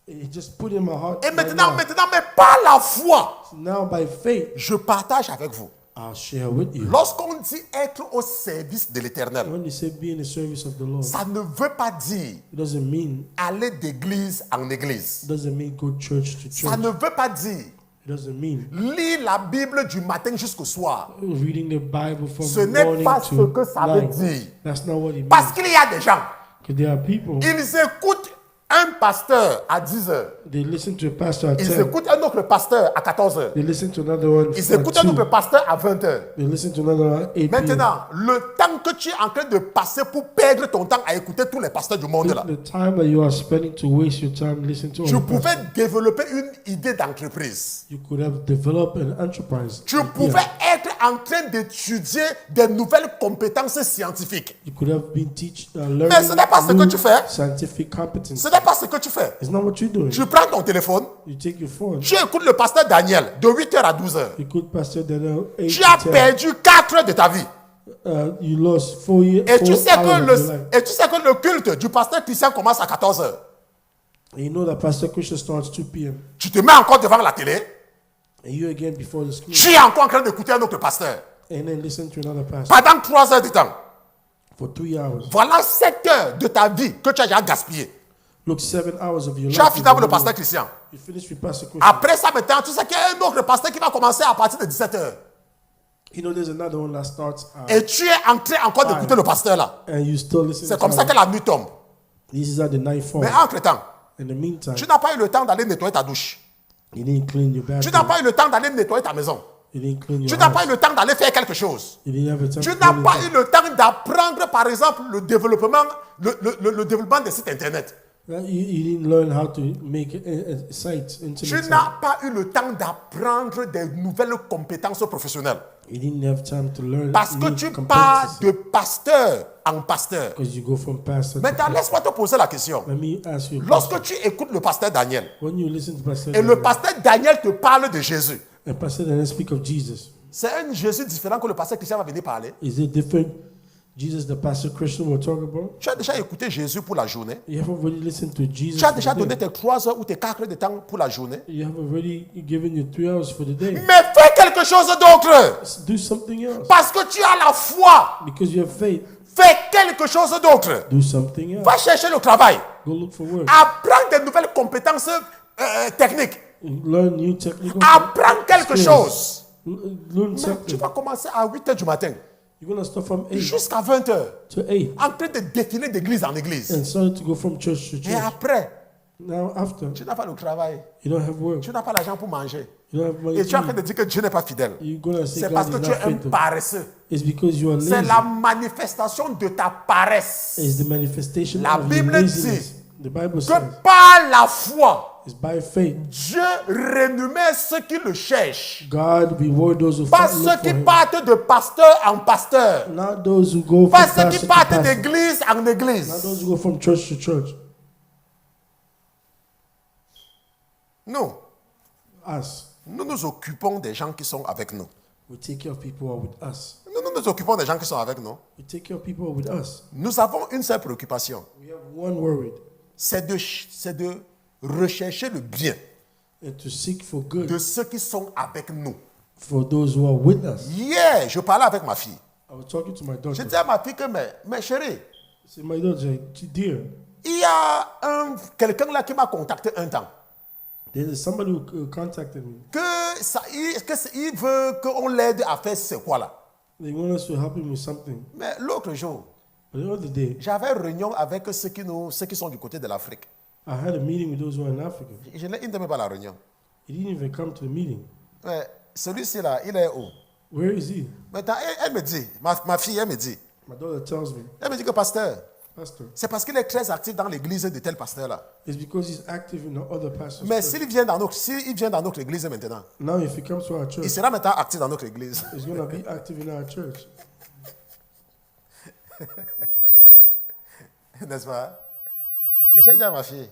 S1: It just put in my heart.
S2: Et
S1: right
S2: maintenant,
S1: now.
S2: mais par la foi,
S1: Now by faith,
S2: je partage avec vous.
S1: I'll share with you.
S2: Lorsqu'on dit être au service de l'éternel,
S1: When you say be in the service of the Lord,
S2: ça ne veut pas dire
S1: it doesn't mean
S2: aller d'église en église.
S1: go church to
S2: Ça
S1: church.
S2: ne veut pas dire
S1: It doesn't mean
S2: lire la Bible du matin jusqu'au soir.
S1: reading the Bible from
S2: Ce n'est
S1: morning
S2: pas ce
S1: to
S2: que ça veut
S1: night.
S2: dire.
S1: That's not what it
S2: Parce
S1: means.
S2: qu'il y a des gens,
S1: Because there are people,
S2: ils écoutent un pasteur à 10 heures.
S1: they listen to a pastor at
S2: Ils
S1: 10.
S2: écoutent un autre pasteur à 14 heures.
S1: They listen to another one
S2: Ils
S1: at
S2: écoutent un
S1: 2.
S2: autre pasteur à 20 heures.
S1: They listen to another one at 8 p.m.
S2: Maintenant, le temps que tu es en train de passer pour perdre ton temps à écouter tous les pasteurs du monde là,
S1: The time that you are spending to waste your time listening to
S2: tu
S1: other
S2: pouvais
S1: pastors,
S2: développer une idée d'entreprise.
S1: you could have developed an enterprise.
S2: Tu
S1: idea.
S2: pouvais être en train d'étudier des nouvelles compétences scientifiques.
S1: You could have been learning
S2: Mais ce n'est pas ce que
S1: new
S2: tu fais.
S1: scientific competence.
S2: Ce n'est pas ce que tu fais.
S1: It's not what you're doing.
S2: Tu prends ton téléphone,
S1: You take your phone.
S2: tu écoutes le pasteur Daniel de 8h à 12h.
S1: You could Pastor Daniel 8
S2: Tu as
S1: to 10.
S2: perdu 4 heures de ta vie.
S1: You lost 4 years.
S2: Et tu sais
S1: hours of your life.
S2: que le culte du pasteur Christian commence à 14h.
S1: And you know that Pastor Christian starts 2 p.m.
S2: Tu te mets encore devant la télé.
S1: And you again before the school.
S2: Tu es encore en train d'écouter un autre pasteur.
S1: And then listen to another pastor
S2: Pendant 3 heures de temps.
S1: for 3 hours.
S2: Voilà 7 heures de ta vie que tu as déjà gaspillé.
S1: Look, 7 hours of your
S2: Tu as
S1: life.
S2: fini avec le pasteur Christian.
S1: You finish with Pastor Christian.
S2: Après ça, maintenant, tu sais qu'il y a un autre pasteur qui va commencer à partir de 17h.
S1: You know there's another one that starts
S2: Et tu es en train encore d'écouter le pasteur là.
S1: and you still listen
S2: C'est
S1: to
S2: comme ça
S1: him.
S2: que la nuit tombe.
S1: This is at the night fall.
S2: Mais entre-temps,
S1: In the meantime,
S2: tu n'as pas eu le temps d'aller nettoyer ta douche.
S1: you didn't clean your
S2: Tu n'as
S1: bathroom.
S2: pas eu le temps d'aller nettoyer ta maison.
S1: You didn't clean your
S2: Tu n'as pas
S1: house.
S2: eu le temps d'aller faire quelque chose.
S1: You didn't have a time
S2: Tu
S1: to
S2: n'as
S1: clean
S2: pas
S1: it
S2: eu le temps d'apprendre, par exemple, le développement des sites internet.
S1: up. You didn't learn how to make a site,
S2: Tu
S1: internet site.
S2: n'as pas eu le temps d'apprendre des nouvelles compétences professionnelles.
S1: You didn't have time to learn
S2: Parce que
S1: new
S2: tu pars
S1: competencies.
S2: de pasteur en pasteur.
S1: Because you go from pastor to
S2: Maintenant,
S1: pastor.
S2: laisse-moi te poser la question.
S1: Let me ask you a question.
S2: Lorsque tu écoutes le pasteur Daniel,
S1: When you listen to Pastor
S2: et le
S1: Daniel,
S2: pasteur Daniel te parle de Jésus,
S1: and Pastor Daniel speak of Jesus,
S2: c'est un Jésus différent que le pasteur Christian va venir parler.
S1: is it different Jesus the Pastor Christian will talk about?
S2: Tu as déjà écouté Jésus pour la journée.
S1: You have already listened to Jesus
S2: Tu as
S1: for
S2: déjà
S1: the
S2: donné
S1: day.
S2: tes 3 heures ou tes 4 heures de temps pour la journée.
S1: You have already given you 3 hours for the day.
S2: Mais fais quelque chose d'autre.
S1: Do something else.
S2: Parce que tu as la foi.
S1: Because you have faith.
S2: Fais quelque chose d'autre.
S1: Do something else.
S2: Va chercher le travail.
S1: Go look for work.
S2: Apprends des nouvelles compétences techniques.
S1: Learn new technical
S2: Apprends quelque
S1: skills.
S2: chose.
S1: Learn
S2: Mais tu
S1: something.
S2: vas commencer à 8 heures du matin
S1: You're going to start from 8
S2: jusqu'à 20 heures
S1: to 8
S2: en train de défiler d'église en église.
S1: and start to go from church to
S2: Et
S1: church.
S2: après,
S1: Now after,
S2: tu n'as pas le travail.
S1: you don't have work.
S2: Tu n'as pas l'argent pour manger.
S1: You don't have money
S2: Et tu es en
S1: to
S2: train de
S1: eat.
S2: dire que Dieu n'est pas fidèle.
S1: You're going to say
S2: C'est
S1: God
S2: parce
S1: is
S2: que tu
S1: not
S2: es un
S1: faithful.
S2: paresseux.
S1: It's because you are
S2: C'est
S1: lazy.
S2: la manifestation de ta paresse.
S1: It's the manifestation
S2: La
S1: of your
S2: Bible
S1: laziness. The Bible says
S2: Que par la foi,
S1: it's by faith
S2: Dieu rémunère ceux qui le cherchent.
S1: God reward those who
S2: Pas
S1: look
S2: ceux
S1: for
S2: qui
S1: him.
S2: partent de pasteur en pasteur.
S1: Not those who go from
S2: Pas ceux
S1: pastor
S2: qui
S1: to
S2: partent
S1: pastor.
S2: d'église en
S1: Not
S2: église.
S1: those who go from church to church.
S2: Nous,
S1: Us.
S2: nous nous occupons des gens qui sont avec nous.
S1: We take care of people who are with us.
S2: Nous nous occupons des gens qui sont avec nous.
S1: We take care of people who are with us.
S2: Nous avons une seule préoccupation.
S1: We have one worry,
S2: C'est de rechercher le bien
S1: and to seek for good
S2: de ceux qui sont avec nous.
S1: for those who are with us.
S2: Hier, je parlais avec ma fille.
S1: I was talking to my
S2: Je
S1: daughter.
S2: disais à ma fille que, mais chérie,
S1: I said, my daughter, dear,
S2: il y a quelqu'un là qui m'a contacté un temps.
S1: there's somebody who contacted me.
S2: Il veut qu'on l'aide à faire ce quoi là.
S1: They want us to help him with something.
S2: Mais l'autre jour,
S1: But the other day,
S2: j'avais une réunion avec ceux qui sont du côté de l'Afrique.
S1: I had a meeting with those who are in Africa.
S2: Il ne m'aime pas la réunion.
S1: He didn't even come to the meeting.
S2: Ouais, celui-ci là, il est où?
S1: Where is he?
S2: Maintenant, elle me dit, ma fille, elle me dit
S1: My daughter tells me,
S2: que pasteur,
S1: Pastor,
S2: c'est parce qu'il est très actif dans l'église de tel pasteur là.
S1: it's because he's active in the other pastor's
S2: Mais
S1: church.
S2: s'il vient dans notre église maintenant,
S1: Now, if he comes to our
S2: il
S1: church,
S2: sera maintenant actif dans notre église.
S1: he's going to be active in our church.
S2: N'est-ce pas? Et j'ai dit à ma fille.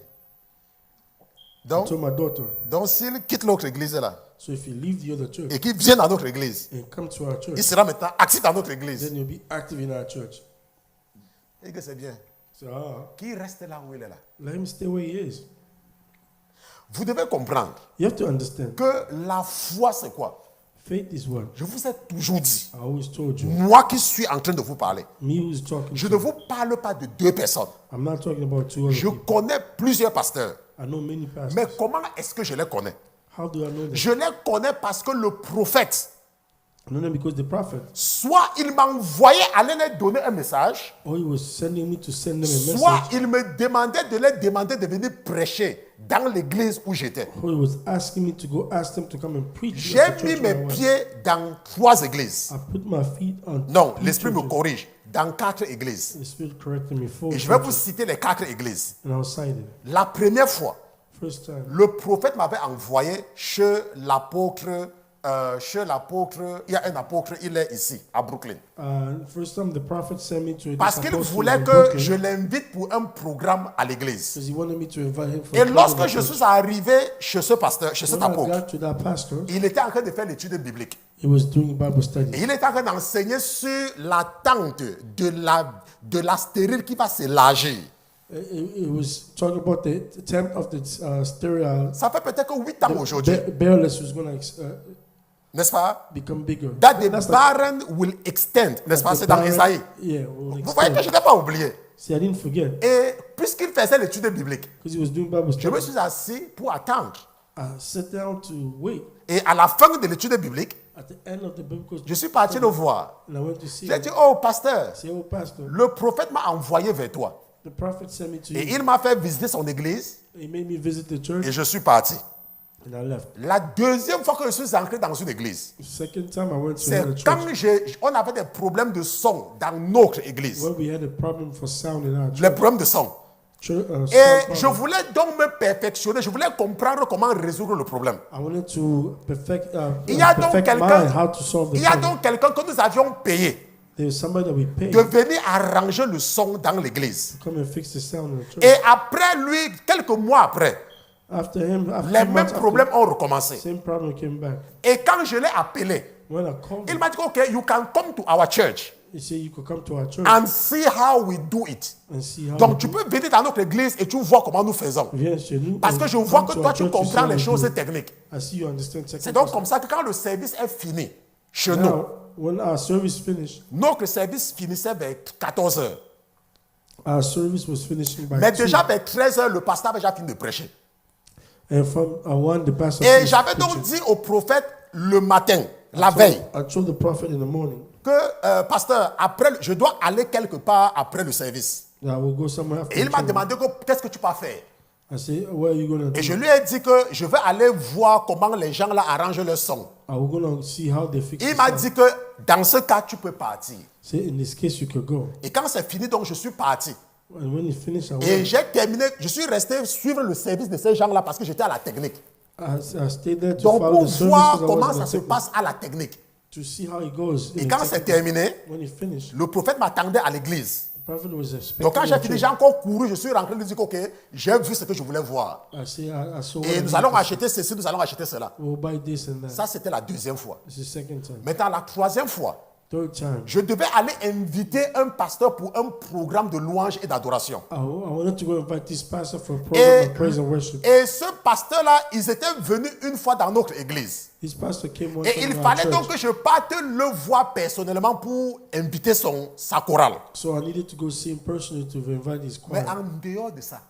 S1: I
S2: Donc,
S1: told my daughter,
S2: s'il quitte l'autre église là,
S1: so if you leave the other church
S2: et qu'il vient dans notre église,
S1: and come to our
S2: il
S1: church,
S2: sera maintenant actif dans notre église.
S1: then you'll be active in our church.
S2: Et que c'est bien.
S1: So,
S2: Qu'il reste là où il est là.
S1: let him stay where he is.
S2: Vous devez comprendre
S1: You have to understand,
S2: que la foi c'est quoi?
S1: faith is what?
S2: Je vous ai toujours dit,
S1: I always told you.
S2: moi qui suis en train de vous parler,
S1: Me who's talking
S2: je
S1: to
S2: ne
S1: you,
S2: vous parle pas de deux personnes.
S1: I'm not talking about two other
S2: Je
S1: people.
S2: connais plusieurs pasteurs.
S1: I know many pastors.
S2: Mais comment est-ce que je les connais?
S1: How do I know that?
S2: Je les connais parce que le prophète,
S1: I know them because the prophet,
S2: soit il m'envoyait aller leur donner un message,
S1: or he was sending me to send them a
S2: soit
S1: message,
S2: il me demandait de leur demander de venir prêcher dans l'église où j'étais.
S1: or he was asking me to go ask them to come and preach.
S2: J'ai
S1: at the
S2: mis
S1: church where I
S2: mes
S1: went.
S2: pieds dans 3 églises.
S1: I put my feet on
S2: Non,
S1: three
S2: l'esprit me
S1: churches.
S2: corrige. Dans 4 églises.
S1: The Spirit corrected me 4
S2: Et je vais vous
S1: churches,
S2: citer les 4 églises.
S1: and I was cited.
S2: La première fois,
S1: First time,
S2: le prophète m'avait envoyé chez l'apôtre. Il y a un apôtre, il est ici, à Brooklyn.
S1: first time the prophet sent me to
S2: Parce
S1: this
S2: qu'il
S1: apostle
S2: voulait
S1: in
S2: que
S1: Brooklyn,
S2: je l'invite pour un programme à l'église.
S1: because he wanted me to invite him for
S2: Et
S1: a program
S2: lorsque
S1: at
S2: je
S1: church.
S2: suis arrivé chez ce pasteur, chez cet
S1: When I
S2: apôtre,
S1: got to that pastor,
S2: il était en train de faire l'étude biblique.
S1: he was doing Bible
S2: Et
S1: studies.
S2: il était en train d'enseigner sur l'attente de la stérile qui va s'élargir.
S1: It was talking about the temp of the sterile
S2: Ça fait peut-être que 8 ans aujourd'hui,
S1: bearless was going to
S2: n'est-ce pas?
S1: become bigger.
S2: That the
S1: That's like-
S2: barren will extend, n'est-ce pas?
S1: the
S2: C'est dans
S1: barren-
S2: Isaïe.
S1: Yeah, will
S2: Vous voyez que je
S1: extend.
S2: n'ai pas oublié.
S1: See, I didn't forget,
S2: Et puisqu'il faisait l'étude biblique,
S1: because he was doing Bible
S2: je me
S1: studies.
S2: suis assis pour attendre.
S1: I sat down to wait.
S2: Et à la fin de l'étude biblique,
S1: At the end of the biblical
S2: je suis parti le voir.
S1: and I went to see
S2: J'ai
S1: him.
S2: dit, oh pasteur,
S1: Say, oh, pastor,
S2: le prophète m'a envoyé vers toi.
S1: the prophet sent me to
S2: Et
S1: you.
S2: il m'a fait visiter son église
S1: He made me visit the church,
S2: et je suis parti.
S1: and I left.
S2: La deuxième fois que je suis entré dans une église,
S1: The second time I went to
S2: c'est
S1: another
S2: quand
S1: church,
S2: on avait des problèmes de son dans notre église.
S1: where we had a problem for sound in our
S2: Les
S1: church.
S2: problèmes de son.
S1: Sound
S2: Et je
S1: problem.
S2: voulais donc me perfectionner, je voulais comprendre comment résoudre le problème.
S1: I wanted to perfect,
S2: Il y a donc
S1: perfect
S2: quelqu'un,
S1: mine, how to solve the
S2: il y a
S1: problem.
S2: donc quelqu'un que nous avions payé
S1: There's somebody that we paid
S2: de
S1: to
S2: venir arranger le son dans l'église.
S1: come and fix the sound in the church.
S2: Et après lui, quelques mois après,
S1: After him, after
S2: les
S1: 2
S2: mêmes
S1: months after,
S2: problèmes ont recommencé.
S1: same problem came back.
S2: Et quand je l'ai appelé,
S1: When I called
S2: il
S1: him,
S2: m'a dit, OK, you can come to our church
S1: he said you could come to our church
S2: and see how we do it.
S1: and see how
S2: Donc
S1: we
S2: tu
S1: do.
S2: peux venir dans notre église et tu vois comment nous faisons.
S1: Viens chez nous
S2: Parce
S1: and
S2: que je vois
S1: come
S2: que
S1: to
S2: toi
S1: our
S2: tu
S1: church to see
S2: comprends
S1: how
S2: les
S1: we
S2: choses
S1: do.
S2: techniques.
S1: I see you understand
S2: C'est
S1: technical
S2: donc
S1: stuff.
S2: comme ça que quand le service est fini chez nous,
S1: Now, when our service finished,
S2: notre service finissait vers 14 heures.
S1: our service was finishing by
S2: Mais
S1: 2.
S2: déjà vers 13 heures, le pasteur avait déjà fini de prêcher.
S1: And from 1, the pastor
S2: Et
S1: finished
S2: j'avais donc
S1: preaching.
S2: dit au prophète le matin, la veille,
S1: I told the prophet in the morning
S2: que pasteur, je dois aller quelque part après le service.
S1: that I will go somewhere after
S2: Et il
S1: the
S2: m'a
S1: service.
S2: demandé qu'est-ce que tu vas faire.
S1: I said, where are you going to
S2: Et
S1: do?
S2: je lui ai dit que je vais aller voir comment les gens là arrangent leur son.
S1: I will going to see how they fix
S2: Il
S1: the
S2: m'a
S1: sound.
S2: dit que dans ce cas, tu peux partir.
S1: Say, in this case, you could go.
S2: Et quand c'est fini, donc je suis parti.
S1: And when he finished, I
S2: Et
S1: went.
S2: j'ai terminé, je suis resté suivre le service de ces gens-là parce que j'étais à la technique.
S1: I stayed there to
S2: Donc
S1: follow
S2: pour
S1: the service
S2: voir
S1: because I
S2: comment
S1: was in
S2: ça
S1: the
S2: se
S1: technique.
S2: passe à la technique.
S1: To see how it goes.
S2: Et
S1: in
S2: quand
S1: the
S2: c'est
S1: technique.
S2: terminé,
S1: When he finished,
S2: le prophète m'attendait à l'église.
S1: the prophet was expecting.
S2: Donc quand j'ai
S1: the
S2: fini,
S1: church.
S2: j'ai encore couru, je suis rentré, lui dire ok, j'ai vu ce que je voulais voir.
S1: I say, I saw what
S2: Et
S1: I
S2: nous
S1: needed
S2: allons
S1: to see.
S2: acheter ceci, nous allons acheter cela.
S1: We'll buy this and that.
S2: Ça, c'était la deuxième fois.
S1: It's the second time.
S2: Maintenant, la troisième fois,
S1: Third time,
S2: je devais aller inviter un pasteur pour un programme de louange et d'adoration.
S1: I wanted to go invite this pastor for a program of praise and worship.
S2: Et ce pasteur-là, ils étaient venus une fois dans notre église.
S1: This pastor came one
S2: Et
S1: time
S2: il
S1: to our
S2: fallait donc
S1: church.
S2: que je parte le voir personnellement pour inviter sa chorale.
S1: So I needed to go see him personally to invite his
S2: Mais
S1: choir.
S2: en dehors de ça,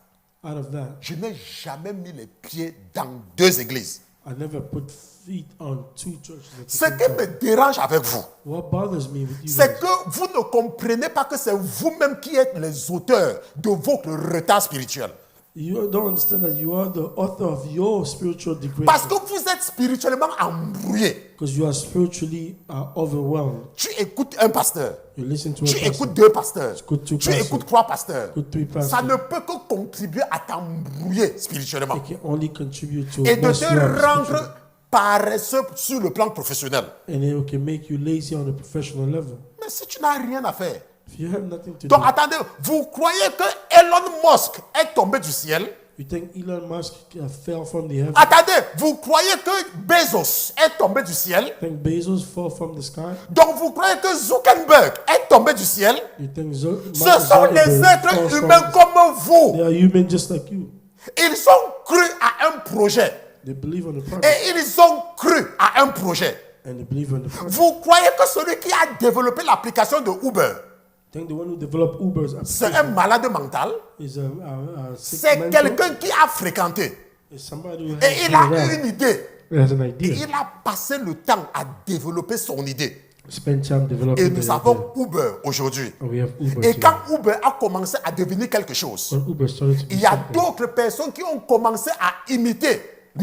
S1: Out of that,
S2: je n'ai jamais mis les pieds dans 2 églises.
S1: I never put feet on 2 churches. at the
S2: Ce
S1: same
S2: qui
S1: time.
S2: me dérange avec vous,
S1: What bothers me with you
S2: c'est
S1: guys
S2: que vous ne comprenez pas que c'est vous-même qui êtes les auteurs de votre retard spirituel.
S1: You don't understand that you are the author of your spiritual
S2: Parce que
S1: degradation.
S2: vous êtes spirituellement embrouillé.
S1: Because you are spiritually overwhelmed.
S2: Tu écoutes un pasteur.
S1: You listen to a
S2: Tu
S1: pastor.
S2: écoutes deux pasteurs.
S1: écoutes two
S2: Tu
S1: pastors.
S2: écoutes trois pasteurs.
S1: Écoutes three
S2: Ça
S1: pastors.
S2: ne peut que contribuer à t'embrouiller spirituellement.
S1: It can only contribute to
S2: Et de
S1: mess you up
S2: te
S1: spiritually.
S2: rendre paresseux sur le plan professionnel.
S1: And it can make you lazy on a professional level.
S2: Mais si tu n'as rien à faire.
S1: If you have nothing to
S2: Donc
S1: do,
S2: attendez, vous croyez que Elon Musk est tombé du ciel?
S1: you think Elon Musk fell from the heaven?
S2: Attendez, vous croyez que Bezos est tombé du ciel?
S1: You think Bezos fell from the sky?
S2: Donc vous croyez que Zuckerberg est tombé du ciel?
S1: You think
S2: Ce sont des êtres humains comme vous.
S1: They are human just like you.
S2: Ils ont cru à un projet.
S1: They believe on the project.
S2: Et ils ont cru à un projet.
S1: And they believe on the project.
S2: Vous croyez que celui qui a développé l'application de Uber,
S1: Think the one who developed Uber's
S2: c'est un
S1: application
S2: malade mental?
S1: is a sick
S2: C'est
S1: mental?
S2: quelqu'un qui a fréquenté.
S1: Is somebody who
S2: Et
S1: has
S2: il
S1: been
S2: a
S1: around,
S2: une idée.
S1: has an
S2: Et
S1: idea.
S2: il a passé le temps à développer son idée.
S1: Spend time
S2: Et
S1: developing
S2: nous
S1: the
S2: avons
S1: idea.
S2: Uber aujourd'hui.
S1: And we have Uber.
S2: Et
S1: today.
S2: quand Uber a commencé à devenir quelque chose,
S1: When Uber started to be
S2: il y a
S1: something,
S2: d'autres personnes qui ont commencé à imiter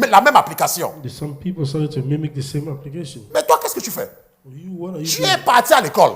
S2: la même application.
S1: some people started to mimic the same application.
S2: Mais toi, qu'est-ce que tu fais?
S1: What are you
S2: Tu
S1: doing?
S2: es parti à l'école.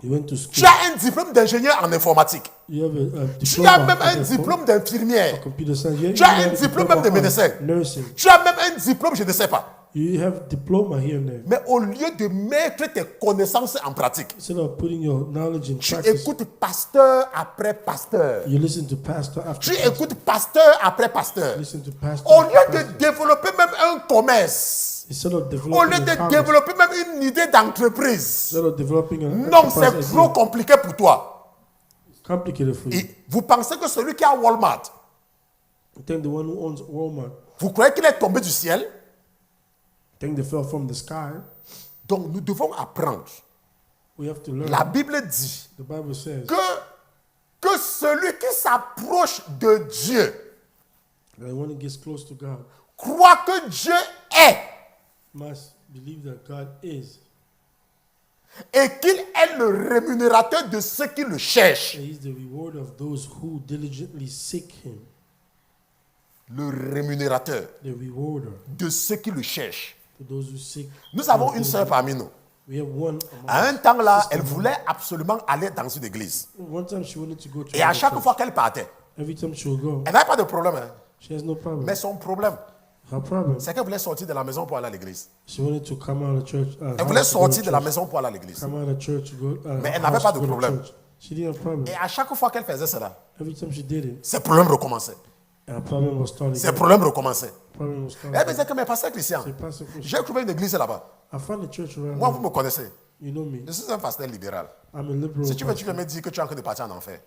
S1: You went to
S2: Tu
S1: school.
S2: as un diplôme d'ingénieur en informatique.
S1: You have a
S2: Tu
S1: diploma
S2: as même un
S1: in
S2: diplôme d'infirmière.
S1: computer science. You
S2: Tu as
S1: even
S2: un
S1: have a
S2: diplôme
S1: diploma
S2: même de
S1: on
S2: médecin.
S1: Nursing.
S2: Tu as même un diplôme, je ne sais pas.
S1: You have diploma here and there.
S2: Mais au lieu de mettre tes connaissances en pratique,
S1: Instead of putting your knowledge in
S2: tu
S1: practice,
S2: écoutes pasteur après pasteur.
S1: you listen to pastor after
S2: Tu
S1: pastor.
S2: écoutes pasteur après pasteur.
S1: Listen to pastor
S2: Au
S1: after
S2: lieu de
S1: pastor.
S2: développer même un commerce,
S1: Instead of
S2: au
S1: developing
S2: lieu
S1: a
S2: de
S1: commerce,
S2: développer même une idée d'entreprise,
S1: instead of developing a
S2: non,
S1: enterprise
S2: c'est
S1: idea,
S2: trop compliqué pour toi.
S1: it's complicated for you.
S2: Et vous pensez que celui qui a Walmart,
S1: You think the one who owns Walmart,
S2: vous croyez qu'il est tombé du ciel?
S1: think they fell from the sky?
S2: Donc nous devons apprendre.
S1: We have to learn.
S2: La Bible dit
S1: The Bible says
S2: que celui qui s'approche de Dieu
S1: that when he gets close to God,
S2: croit que Dieu est
S1: must believe that God is,
S2: et qu'il est le rémunérateur de ceux qui le cherchent.
S1: and He's the reward of those who diligently seek Him.
S2: Le rémunérateur
S1: The rewarder
S2: de ceux qui le cherchent.
S1: for those who seek.
S2: Nous avons
S1: Him
S2: une sœur parmi nous.
S1: We have one.
S2: À un temps là, elle voulait absolument aller dans une église.
S1: One time she wanted to go to
S2: Et à
S1: another
S2: chaque
S1: church.
S2: fois qu'elle partait,
S1: Every time she would go,
S2: elle n'avait pas de problème. Hein.
S1: she has no problem.
S2: Mais son problème,
S1: Her problem.
S2: c'est qu'elle voulait sortir de la maison pour aller à l'église.
S1: She wanted to come out of church.
S2: Elle voulait
S1: house to go to
S2: sortir de la
S1: church.
S2: maison pour aller à l'église.
S1: Come out of church to go.
S2: Mais elle n'avait
S1: house
S2: pas
S1: to
S2: de
S1: go to
S2: problème.
S1: church. She didn't have problem.
S2: Et à chaque fois qu'elle faisait cela,
S1: Every time she did it,
S2: ses problèmes recommençaient.
S1: her problem was starting.
S2: Ses problèmes recommençaient.
S1: Problem was starting.
S2: Elle me disait que mais pasteur Christian,
S1: C'est pas ce que je-
S2: j'ai trouvé une église là-bas.
S1: I found a church around
S2: Moi,
S1: here.
S2: vous me connaissez.
S1: You know me.
S2: Je suis un pasteur libéral.
S1: I'm a liberal.
S2: Si tu veux, tu
S1: pastor.
S2: viens me dire que tu es en train de partir en enfer.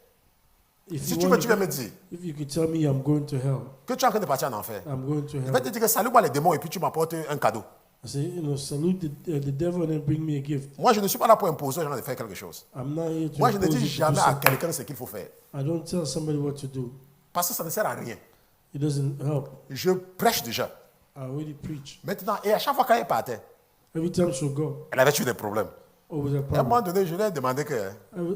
S1: If
S2: Si
S1: you
S2: tu
S1: want
S2: veux,
S1: to
S2: tu viens
S1: go-
S2: me dire
S1: If you could tell me I'm going to hell,
S2: que tu es en train de partir en enfer.
S1: I'm going to
S2: Je
S1: hell.
S2: vais te dire que salue-moi les démons et puis tu m'apportes un cadeau.
S1: I say, salute the devil and then bring me a gift.
S2: Moi, je ne suis pas là pour imposer aux gens de faire quelque chose.
S1: I'm not here to
S2: Moi, je ne
S1: impose
S2: dis
S1: you to do
S2: jamais à
S1: something.
S2: quelqu'un ce qu'il faut faire.
S1: I don't tell somebody what to do.
S2: Parce que ça ne sert à rien.
S1: It doesn't help.
S2: Je prêche déjà.
S1: I already preach.
S2: Maintenant, et à chaque fois qu'elle partait,
S1: Every time she'll go,
S2: elle avait eu des problèmes.
S1: always a
S2: À un
S1: problem.
S2: moment donné, je lui ai demandé que...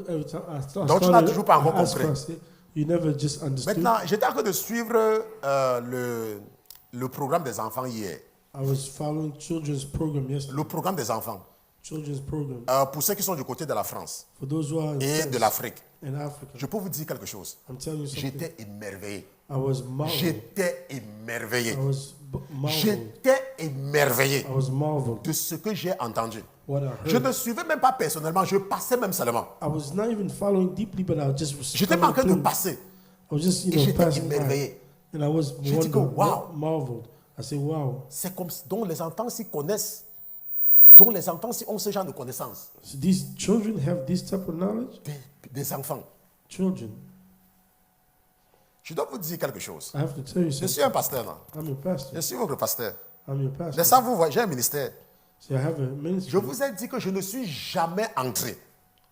S1: Every time I start,
S2: Donc, tu n'as toujours pas encore
S1: I ask
S2: compris.
S1: her, I say, you never just understood.
S2: Maintenant, j'étais en train de suivre le programme des enfants hier.
S1: I was following children's program yesterday.
S2: Le programme des enfants.
S1: Children's program.
S2: Pour ceux qui sont du côté de la France
S1: For those who are in
S2: et
S1: France
S2: de l'Afrique,
S1: and Africa,
S2: je peux vous dire quelque chose.
S1: I'm telling you something.
S2: J'étais émerveillé.
S1: I was marveled.
S2: J'étais émerveillé.
S1: I was marveled.
S2: J'étais émerveillé
S1: I was marveled.
S2: de ce que j'ai entendu.
S1: What I
S2: Je
S1: heard.
S2: ne suivais même pas personnellement, je passais même seulement.
S1: I was not even following deeply, but I was just.
S2: J'étais pas en train de
S1: coming through.
S2: passer.
S1: I was just,
S2: Et
S1: you know,
S2: j'étais
S1: passing by.
S2: émerveillé.
S1: And I was
S2: J'ai dit que,
S1: wondering,
S2: wow.
S1: marveled. I said, wow.
S2: C'est comme dont les enfants s'y connaissent, dont les enfants s'y ont ce genre de connaissances.
S1: So these children have this type of knowledge?
S2: Des enfants.
S1: Children.
S2: Je dois vous dire quelque chose.
S1: I have to tell you
S2: Je
S1: something.
S2: suis un pasteur, non?
S1: I'm your pastor.
S2: Je suis votre pasteur.
S1: I'm your pastor.
S2: Mais ça, vous voyez, j'ai un ministère.
S1: See, I have a ministry.
S2: Je vous ai dit que je ne suis jamais entré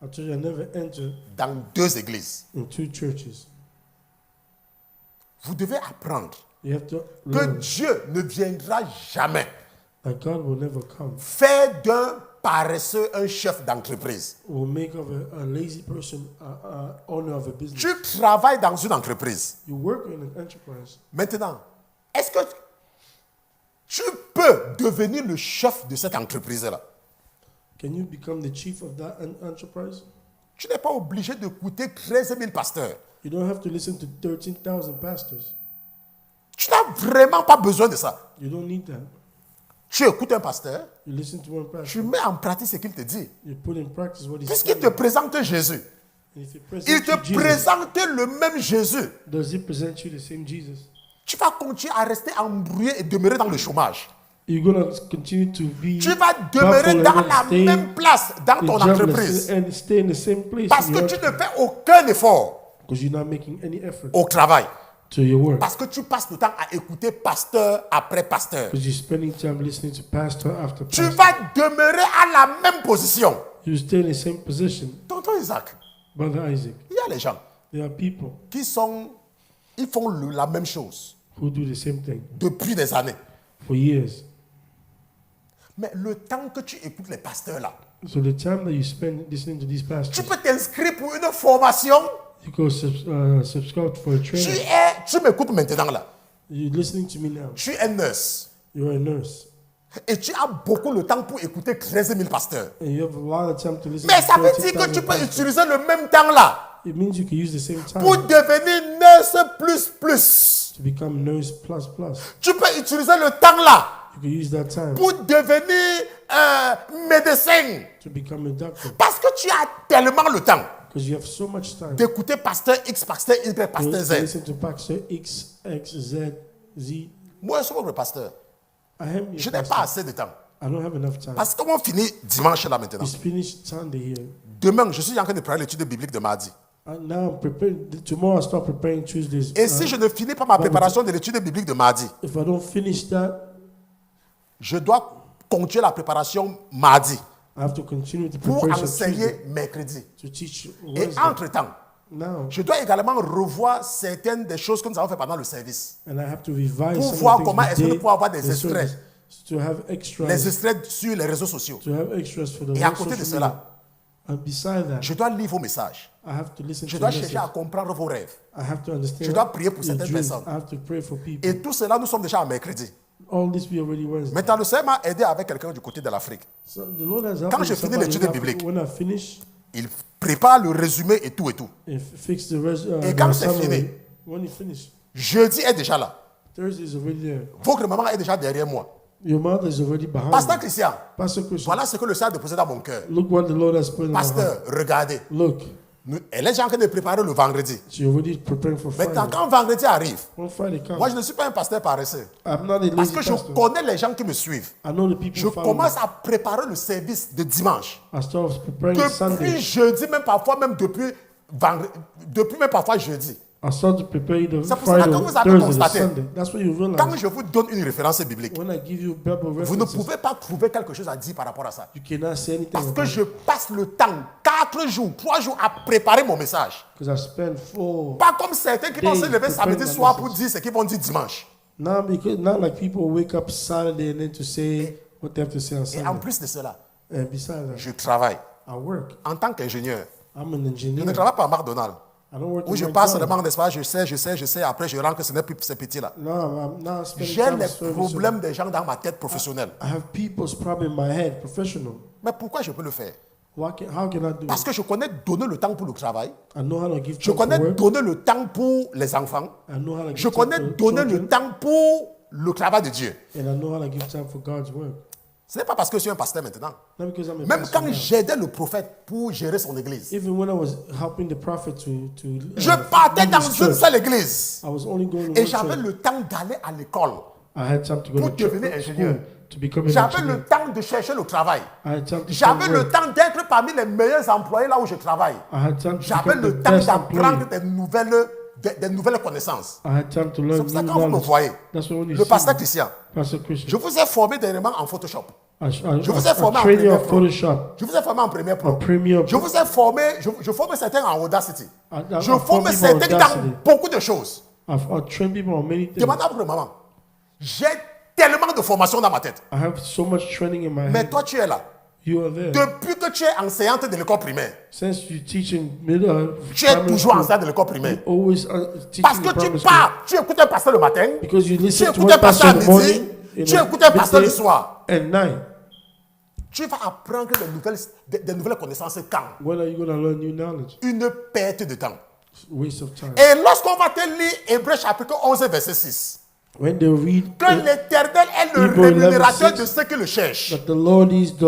S1: I told you I never entered
S2: dans deux églises.
S1: in two churches.
S2: Vous devez apprendre
S1: You have to
S2: que
S1: learn
S2: Dieu ne viendra jamais
S1: that God will never come
S2: faire d'un paresseux un chef d'entreprise.
S1: will make of a lazy person owner of a business.
S2: Tu travailles dans une entreprise.
S1: You work in an enterprise.
S2: Maintenant, est-ce que tu peux devenir le chef de cette entreprise-là?
S1: Can you become the chief of that enterprise?
S2: Tu n'es pas obligé d'écouter 13 000 pasteurs.
S1: You don't have to listen to 13,000 pastors.
S2: Tu n'as vraiment pas besoin de ça.
S1: You don't need that.
S2: Tu écoutes un pasteur,
S1: You listen to one
S2: tu
S1: pastor.
S2: mets en pratique ce qu'il te dit.
S1: You put in practice what he's
S2: Puisqu'il te
S1: saying.
S2: présente Jésus,
S1: And if he presents
S2: il te
S1: you Jesus,
S2: présente le même Jésus.
S1: does he present you the same Jesus?
S2: Tu vas continuer à rester embrouillé et demeurer dans le chômage.
S1: You're going to continue to be
S2: Tu vas demeurer
S1: baffled
S2: dans
S1: and
S2: la
S1: stay
S2: même place dans ton
S1: jobless
S2: entreprise.
S1: and stay in the same place
S2: Parce
S1: in
S2: que
S1: your
S2: tu ne fais aucun effort
S1: because you're not making any effort
S2: au travail.
S1: to your work.
S2: Parce que tu passes le temps à écouter pasteur après pasteur.
S1: Because you're spending time listening to pastor after
S2: Tu
S1: pastor.
S2: vas demeurer à la même position.
S1: You stay in the same position.
S2: Tonton Isaac,
S1: Brother Isaac,
S2: il y a les gens
S1: there are people
S2: qui ils font la même chose
S1: who do the same thing
S2: depuis des années.
S1: for years.
S2: Mais le temps que tu écoutes les pasteurs là,
S1: So the time that you spend listening to these
S2: tu
S1: pastors,
S2: peux t'inscrire pour une formation.
S1: you go subscribe for a training.
S2: Tu m'écoutes maintenant là.
S1: You're listening to me now.
S2: Tu es nurse.
S1: You're a nurse.
S2: Et tu as beaucoup de temps pour écouter 13 000 pasteurs.
S1: And you have a lot of time to listen
S2: Mais
S1: to
S2: ça veut dire que
S1: 30,000
S2: tu peux
S1: pastors.
S2: utiliser le même temps là
S1: It means you can use the same time
S2: pour devenir nurse plus.
S1: to become nurse plus plus.
S2: Tu peux utiliser le temps là
S1: You can use that time
S2: pour devenir médecin.
S1: to become a doctor
S2: Parce que tu as tellement le temps
S1: because you have so much time to
S2: d'écouter pasteur X, pasteur Y, pasteur Z.
S1: listen to Pastor X, X, Z, Z.
S2: Moi, je suis le pasteur.
S1: I am
S2: Je
S1: your
S2: n'ai
S1: pastor.
S2: pas assez de temps.
S1: I don't have enough time.
S2: Parce que on finit dimanche là maintenant.
S1: It's finished Sunday here.
S2: Demain, je suis en train de préparer l'étude biblique de mardi.
S1: And now I'm preparing. Tomorrow I start preparing Tuesdays.
S2: Et si je ne finis pas ma préparation de l'étude biblique de mardi,
S1: If I don't finish that,
S2: je dois continuer la préparation mardi
S1: I have to continue the
S2: pour
S1: preparation
S2: enseigner
S1: Tuesday
S2: mercredi.
S1: to teach
S2: Et
S1: Wednesday.
S2: entre-temps,
S1: Now,
S2: je dois également revoir certaines des choses que nous avons fait pendant le service.
S1: and I have to revise
S2: Pour
S1: some
S2: voir
S1: of the
S2: comment
S1: things
S2: est-ce
S1: we
S2: que nous
S1: did
S2: pouvons avoir des
S1: in
S2: extraits.
S1: service, to have extras,
S2: Les extraits sur les réseaux sociaux.
S1: to have extras for the
S2: Et à
S1: whole
S2: côté de
S1: social
S2: cela,
S1: media. And beside that,
S2: je dois lire vos messages.
S1: I have to listen
S2: Je
S1: to
S2: dois
S1: the
S2: chercher à
S1: message.
S2: comprendre vos rêves.
S1: I have to understand.
S2: Je dois prier pour
S1: your
S2: certaines
S1: dreams.
S2: personnes.
S1: I have to pray for people.
S2: Et tout cela, nous sommes déjà à mercredi.
S1: All this we already Wednesday.
S2: Maintenant, le Seigneur m'a aidé avec quelqu'un du côté de l'Afrique.
S1: So the Lord has helped
S2: Quand
S1: me
S2: je finis
S1: somebody
S2: l'étude
S1: in Africa.
S2: biblique,
S1: When I finish
S2: Il prépare le résumé et tout et tout.
S1: and fix the
S2: Et quand
S1: the
S2: c'est
S1: summary,
S2: fini,
S1: when you finish,
S2: jeudi est déjà là.
S1: Thursday is already there.
S2: Votre maman est déjà derrière moi.
S1: Your mother is already behind
S2: Pasteur
S1: you.
S2: Christian,
S1: Pastor Christian,
S2: voilà ce que le Seigneur a déposé dans mon cœur.
S1: look what the Lord has put in my heart.
S2: Pasteur, regardez.
S1: Look,
S2: Elle est déjà en train de préparer le vendredi.
S1: so you're already preparing for Friday.
S2: Maintenant, quand vendredi arrive,
S1: When Friday comes,
S2: moi je ne suis pas un pasteur paresseux.
S1: I'm not a
S2: Parce
S1: lazy
S2: que je
S1: pastor.
S2: connais les gens qui me suivent.
S1: I know the people
S2: Je
S1: follow me.
S2: commence à préparer le service de dimanche.
S1: I start preparing
S2: Depuis
S1: Sunday.
S2: jeudi, même parfois, même depuis vendredi, depuis même parfois jeudi.
S1: I start to prepare the
S2: C'est pour cela
S1: Friday,
S2: que vous avez
S1: Thursday, the
S2: constaté.
S1: Sunday. That's what you
S2: Quand
S1: realize.
S2: je vous donne une référence biblique,
S1: When I give you Bible
S2: vous ne
S1: references,
S2: pouvez pas trouver quelque chose à dire par rapport à ça.
S1: you cannot say anything
S2: Parce que
S1: about
S2: je
S1: it.
S2: passe le temps, 4 jours, 3 jours à préparer mon message.
S1: Because I spend 4.
S2: Pas comme certains qui vont se
S1: Days
S2: lever samedi
S1: preparing my
S2: soir pour
S1: message.
S2: dire ce qu'ils vont dire dimanche.
S1: Not like people wake up Saturday and then to say what they have to say on
S2: Et en
S1: Sunday.
S2: plus de cela,
S1: And besides that,
S2: je travaille
S1: I work.
S2: en tant qu'ingénieur.
S1: I'm an
S2: Je
S1: engineer.
S2: ne travaille pas à McDonald's.
S1: I don't work
S2: Où
S1: in
S2: je passe
S1: McDonald's.
S2: seulement, n'est-ce pas, je sais, après je rentre que ce n'est plus ces petits-là.
S1: No, I'm not spending
S2: J'ai
S1: time
S2: les
S1: serving
S2: problèmes des gens dans ma tête professionnelle.
S1: I have people's problem in my head, professional.
S2: Mais pourquoi je peux le faire?
S1: How can I do
S2: Parce
S1: it?
S2: que je connais donner le temps pour le travail.
S1: I know how to give
S2: Je
S1: time for
S2: connais
S1: work.
S2: donner le temps pour les enfants.
S1: I know how to
S2: Je
S1: give
S2: connais
S1: time for
S2: donner le
S1: children.
S2: temps pour le travail de Dieu.
S1: And I know how to give time for God's work.
S2: Ce n'est pas parce que je suis un pasteur maintenant.
S1: Not because I'm a
S2: Même
S1: pastor
S2: quand
S1: now.
S2: j'aidais le prophète pour gérer son église,
S1: Even when I was helping the prophet to
S2: je partais
S1: lead
S2: dans
S1: his
S2: une
S1: church,
S2: seule église.
S1: I was only going to
S2: Et
S1: one
S2: j'avais
S1: church.
S2: le temps d'aller à l'école.
S1: I had time to go
S2: pour
S1: to church,
S2: devenir ingénieur.
S1: school to become an
S2: J'avais
S1: engineer.
S2: le temps de chercher le travail.
S1: I had time to
S2: J'avais
S1: find
S2: le
S1: work.
S2: temps d'être parmi les meilleurs employés là où je travaille.
S1: I had time to
S2: J'avais
S1: become
S2: le
S1: the
S2: temps
S1: best
S2: d'apprendre
S1: employee.
S2: des nouvelles connaissances.
S1: I had time to
S2: C'est
S1: learn
S2: pour ça
S1: new
S2: que quand vous me
S1: knowledge.
S2: voyez,
S1: That's what when you
S2: le
S1: see
S2: pasteur
S1: me,
S2: Christian,
S1: Pastor
S2: je
S1: Christian.
S2: vous ai formé dernièrement en Photoshop.
S1: Je
S2: vous ai formé en
S1: train you
S2: Premiere
S1: on
S2: Pro.
S1: Photoshop.
S2: Je vous ai formé en Premiere Pro.
S1: En Premiere
S2: Je
S1: Pro.
S2: vous ai formé, je forme certains en Audacity.
S1: I
S2: Je
S1: form
S2: forme
S1: people
S2: certains
S1: on
S2: dans
S1: Audacity.
S2: beaucoup de choses.
S1: I train people on many things.
S2: Demande à votre maman. J'ai tellement de formations dans ma tête.
S1: I have so much training in my
S2: Mais
S1: head.
S2: toi, tu es là.
S1: You are there.
S2: Depuis que tu es enseignante de l'école primaire,
S1: Since you teach in
S2: tu es
S1: primary
S2: toujours
S1: school,
S2: enseignante de l'école primaire.
S1: always teaching
S2: Parce
S1: in
S2: que
S1: primary
S2: tu
S1: school.
S2: pars, tu écoutes un pasteur le matin,
S1: Because you
S2: tu
S1: listen to
S2: écoutes un
S1: one pastor
S2: pasteur
S1: in
S2: à
S1: the
S2: midi,
S1: morning,
S2: tu écoutes un pasteur le
S1: midday,
S2: soir.
S1: and night.
S2: Tu vas apprendre des nouvelles connaissances quand?
S1: When are you going to learn new knowledge?
S2: Une perte de temps.
S1: Waste of time.
S2: Et lorsqu'on va te lire Hébreux chapitre 11 verset 6,
S1: When they read
S2: que l'Éternel est le
S1: Hébreux 11,
S2: rémunérateur
S1: 6,
S2: de ceux qui le cherchent.
S1: that the Lord is the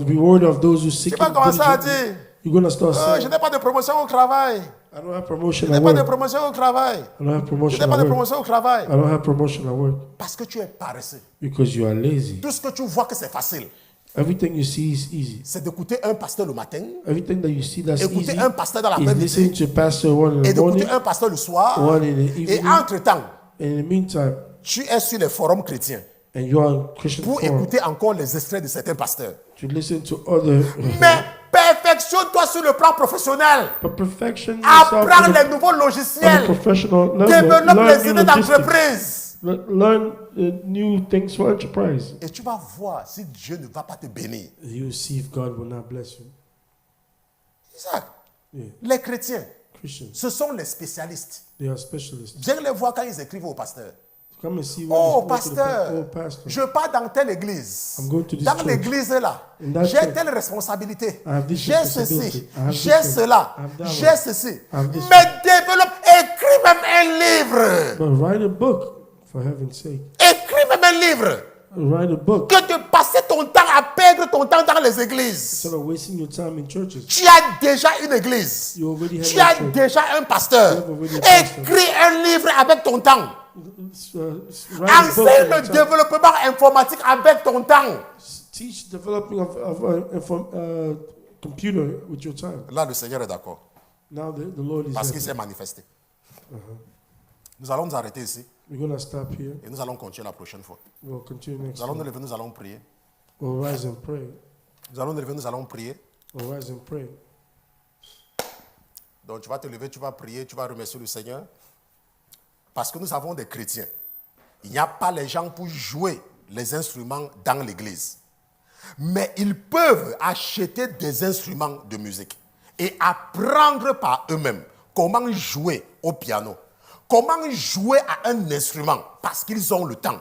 S1: reward of those who seek
S2: Tu vas
S1: Him
S2: commencer à
S1: diligently,
S2: dire,
S1: you're going to start
S2: je
S1: saying,
S2: n'ai pas de promotion au travail.
S1: I don't have promotion
S2: Je
S1: at
S2: n'ai pas de
S1: work.
S2: promotion au travail.
S1: I don't have
S2: Je
S1: promotion
S2: n'ai pas
S1: at
S2: de
S1: work.
S2: promotion au travail.
S1: I don't have promotion at work.
S2: Parce que tu es paresseux.
S1: Because you are lazy.
S2: Tout ce que tu vois que c'est facile,
S1: Everything you see is easy.
S2: c'est d'écouter un pasteur le matin,
S1: Everything that you see that's
S2: écouter
S1: easy
S2: un pasteur dans
S1: is
S2: l'après-midi
S1: listening to pastor one in
S2: et
S1: the morning,
S2: d'écouter un pasteur le soir.
S1: one in the
S2: Et
S1: evening.
S2: entre-temps,
S1: In the meantime,
S2: tu es sur les forums chrétiens
S1: and you are on Christian
S2: pour
S1: forum
S2: écouter encore les extraits de certains pasteurs.
S1: to listen to other.
S2: Mais perfectionne-toi sur le plan professionnel.
S1: But perfection yourself
S2: Apprends
S1: on
S2: les
S1: a,
S2: nouveaux
S1: on a
S2: logiciels.
S1: professional level.
S2: Développe
S1: Learn
S2: les
S1: new
S2: idées
S1: logistics.
S2: d'entreprise.
S1: Learn new things for enterprise.
S2: Et tu vas voir si Dieu ne va pas te bénir.
S1: You see if God will not bless you.
S2: Isaac,
S1: Yeah.
S2: les chrétiens,
S1: Christians,
S2: ce sont les spécialistes.
S1: they are specialists.
S2: Viens les voir quand ils écrivent au pasteur.
S1: Come and see
S2: Oh,
S1: what is
S2: pasteur,
S1: oh, pastor.
S2: je pars dans telle église.
S1: I'm going to this
S2: Dans
S1: church.
S2: l'église là,
S1: In that
S2: j'ai
S1: church,
S2: telle responsabilité.
S1: I have this
S2: J'ai
S1: responsibility.
S2: ceci,
S1: I have this
S2: j'ai
S1: one.
S2: cela,
S1: I have that
S2: j'ai
S1: one.
S2: ceci.
S1: I have this
S2: Mais développe, écris même un livre.
S1: But write a book, for heaven's sake.
S2: Écris même un livre.
S1: Write a book.
S2: Que de passer ton temps à perdre ton temps dans les églises.
S1: Instead of wasting your time in churches.
S2: Tu as déjà une église.
S1: You already have
S2: Tu
S1: a
S2: as
S1: church.
S2: déjà un pasteur.
S1: You have already a pastor.
S2: Écris un livre avec ton temps.
S1: Write a book.
S2: Enseigne
S1: in
S2: le
S1: your time.
S2: développement informatique avec ton temps.
S1: Teach developing of computer with your time.
S2: Là, le Seigneur est d'accord.
S1: Now the Lord is
S2: Parce qu'il
S1: happy.
S2: s'est manifesté. Nous allons nous arrêter ici
S1: We're going to stop here.
S2: et nous allons continuer la prochaine fois.
S1: We'll continue next
S2: Nous allons nous
S1: time.
S2: lever, nous allons prier.
S1: We'll rise and pray.
S2: Nous allons nous lever, nous allons prier.
S1: We'll rise and pray.
S2: Donc tu vas te lever, tu vas prier, tu vas remercier le Seigneur. Parce que nous avons des chrétiens. Il n'y a pas les gens pour jouer les instruments dans l'église. Mais ils peuvent acheter des instruments de musique et apprendre par eux-mêmes comment jouer au piano, comment jouer à un instrument parce qu'ils ont le temps.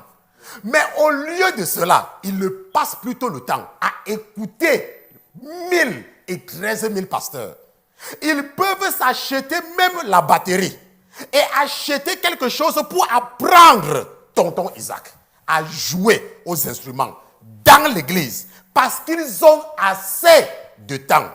S2: Mais au lieu de cela, ils passent plutôt le temps à écouter 1000 et 13 000 pasteurs. Ils peuvent s'acheter même la batterie et acheter quelque chose pour apprendre, tonton Isaac, à jouer aux instruments dans l'église parce qu'ils ont assez de temps.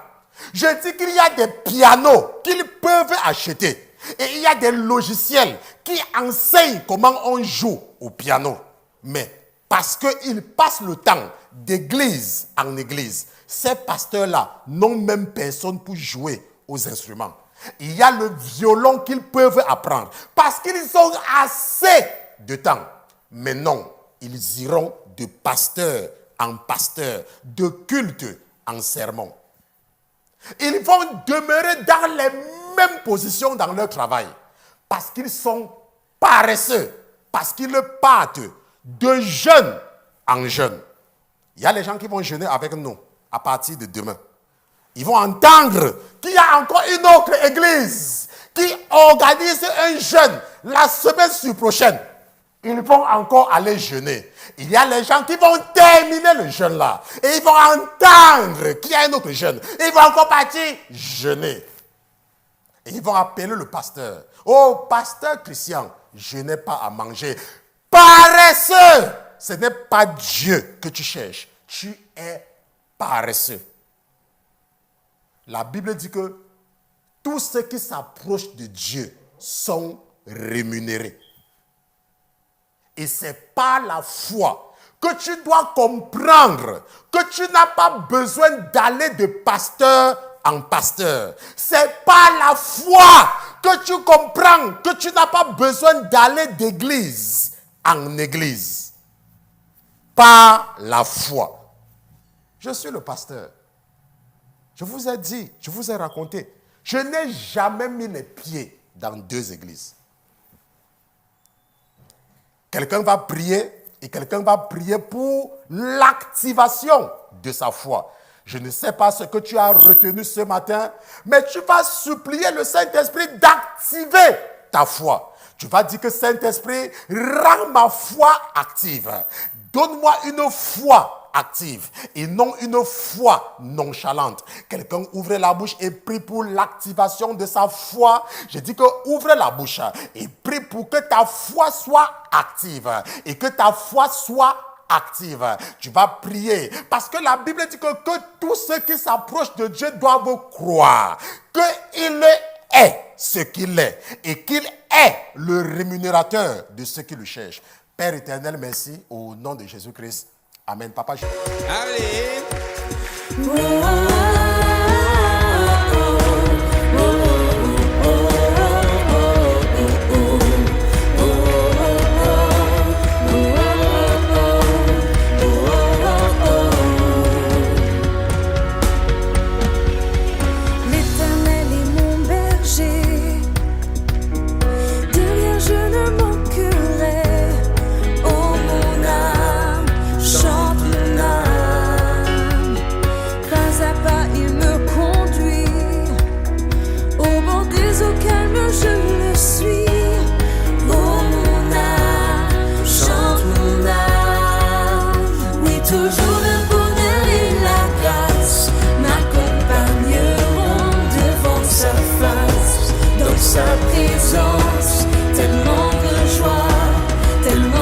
S2: Je dis qu'il y a des pianos qu'ils peuvent acheter et il y a des logiciels qui enseignent comment on joue au piano. Mais parce qu'ils passent le temps d'église en église, ces pasteurs-là n'ont même personne pour jouer aux instruments. Il y a le violon qu'ils peuvent apprendre parce qu'ils ont assez de temps. Mais non, ils iront de pasteur en pasteur, de culte en sermon. Ils vont demeurer dans les mêmes positions dans leur travail parce qu'ils sont paresseux, parce qu'ils partent de jeûne en jeûne. Il y a les gens qui vont jeûner avec nous à partir de demain. Ils vont entendre qu'il y a encore une autre église qui organise un jeûne la semaine prochaine. Ils vont encore aller jeûner. Il y a les gens qui vont terminer le jeûne là. Et ils vont entendre qu'il y a un autre jeûne. Ils vont encore partir jeûner. Et ils vont appeler le pasteur. Oh, pasteur Christian, je n'ai pas à manger. Paresseux! Ce n'est pas Dieu que tu cherches. Tu es paresseux. La Bible dit que tous ceux qui s'approchent de Dieu sont rémunérés. Et c'est par la foi que tu dois comprendre que tu n'as pas besoin d'aller de pasteur en pasteur. C'est par la foi que tu comprends que tu n'as pas besoin d'aller d'église en église. Par la foi. Je suis le pasteur. Je vous ai dit, je vous ai raconté. Je n'ai jamais mis les pieds dans 2 églises. Quelqu'un va prier et quelqu'un va prier pour l'activation de sa foi. Je ne sais pas ce que tu as retenu ce matin, mais tu vas supplier le Saint-Esprit d'activer ta foi. Tu vas dire que Saint-Esprit, rends ma foi active. Donne-moi une foi active et non une foi nonchalante. Quelqu'un ouvre la bouche et prie pour l'activation de sa foi. Je dis que ouvre la bouche et prie pour que ta foi soit active et que ta foi soit active. Tu vas prier parce que la Bible dit que tous ceux qui s'approchent de Dieu doivent croire qu'il est ce qu'il est et qu'il est le rémunérateur de ceux qui le cherchent. Père éternel, merci au nom de Jésus-Christ. Amen. Papa.
S3: Allez.
S4: L'Éternel est mon berger, de rien je ne manquerai. Oh mon âme, chante mon âme. Pas à pas il me conduit, au bord des eaux calmes je le suis. Oh mon âme, chante mon âme. Oui, toujours.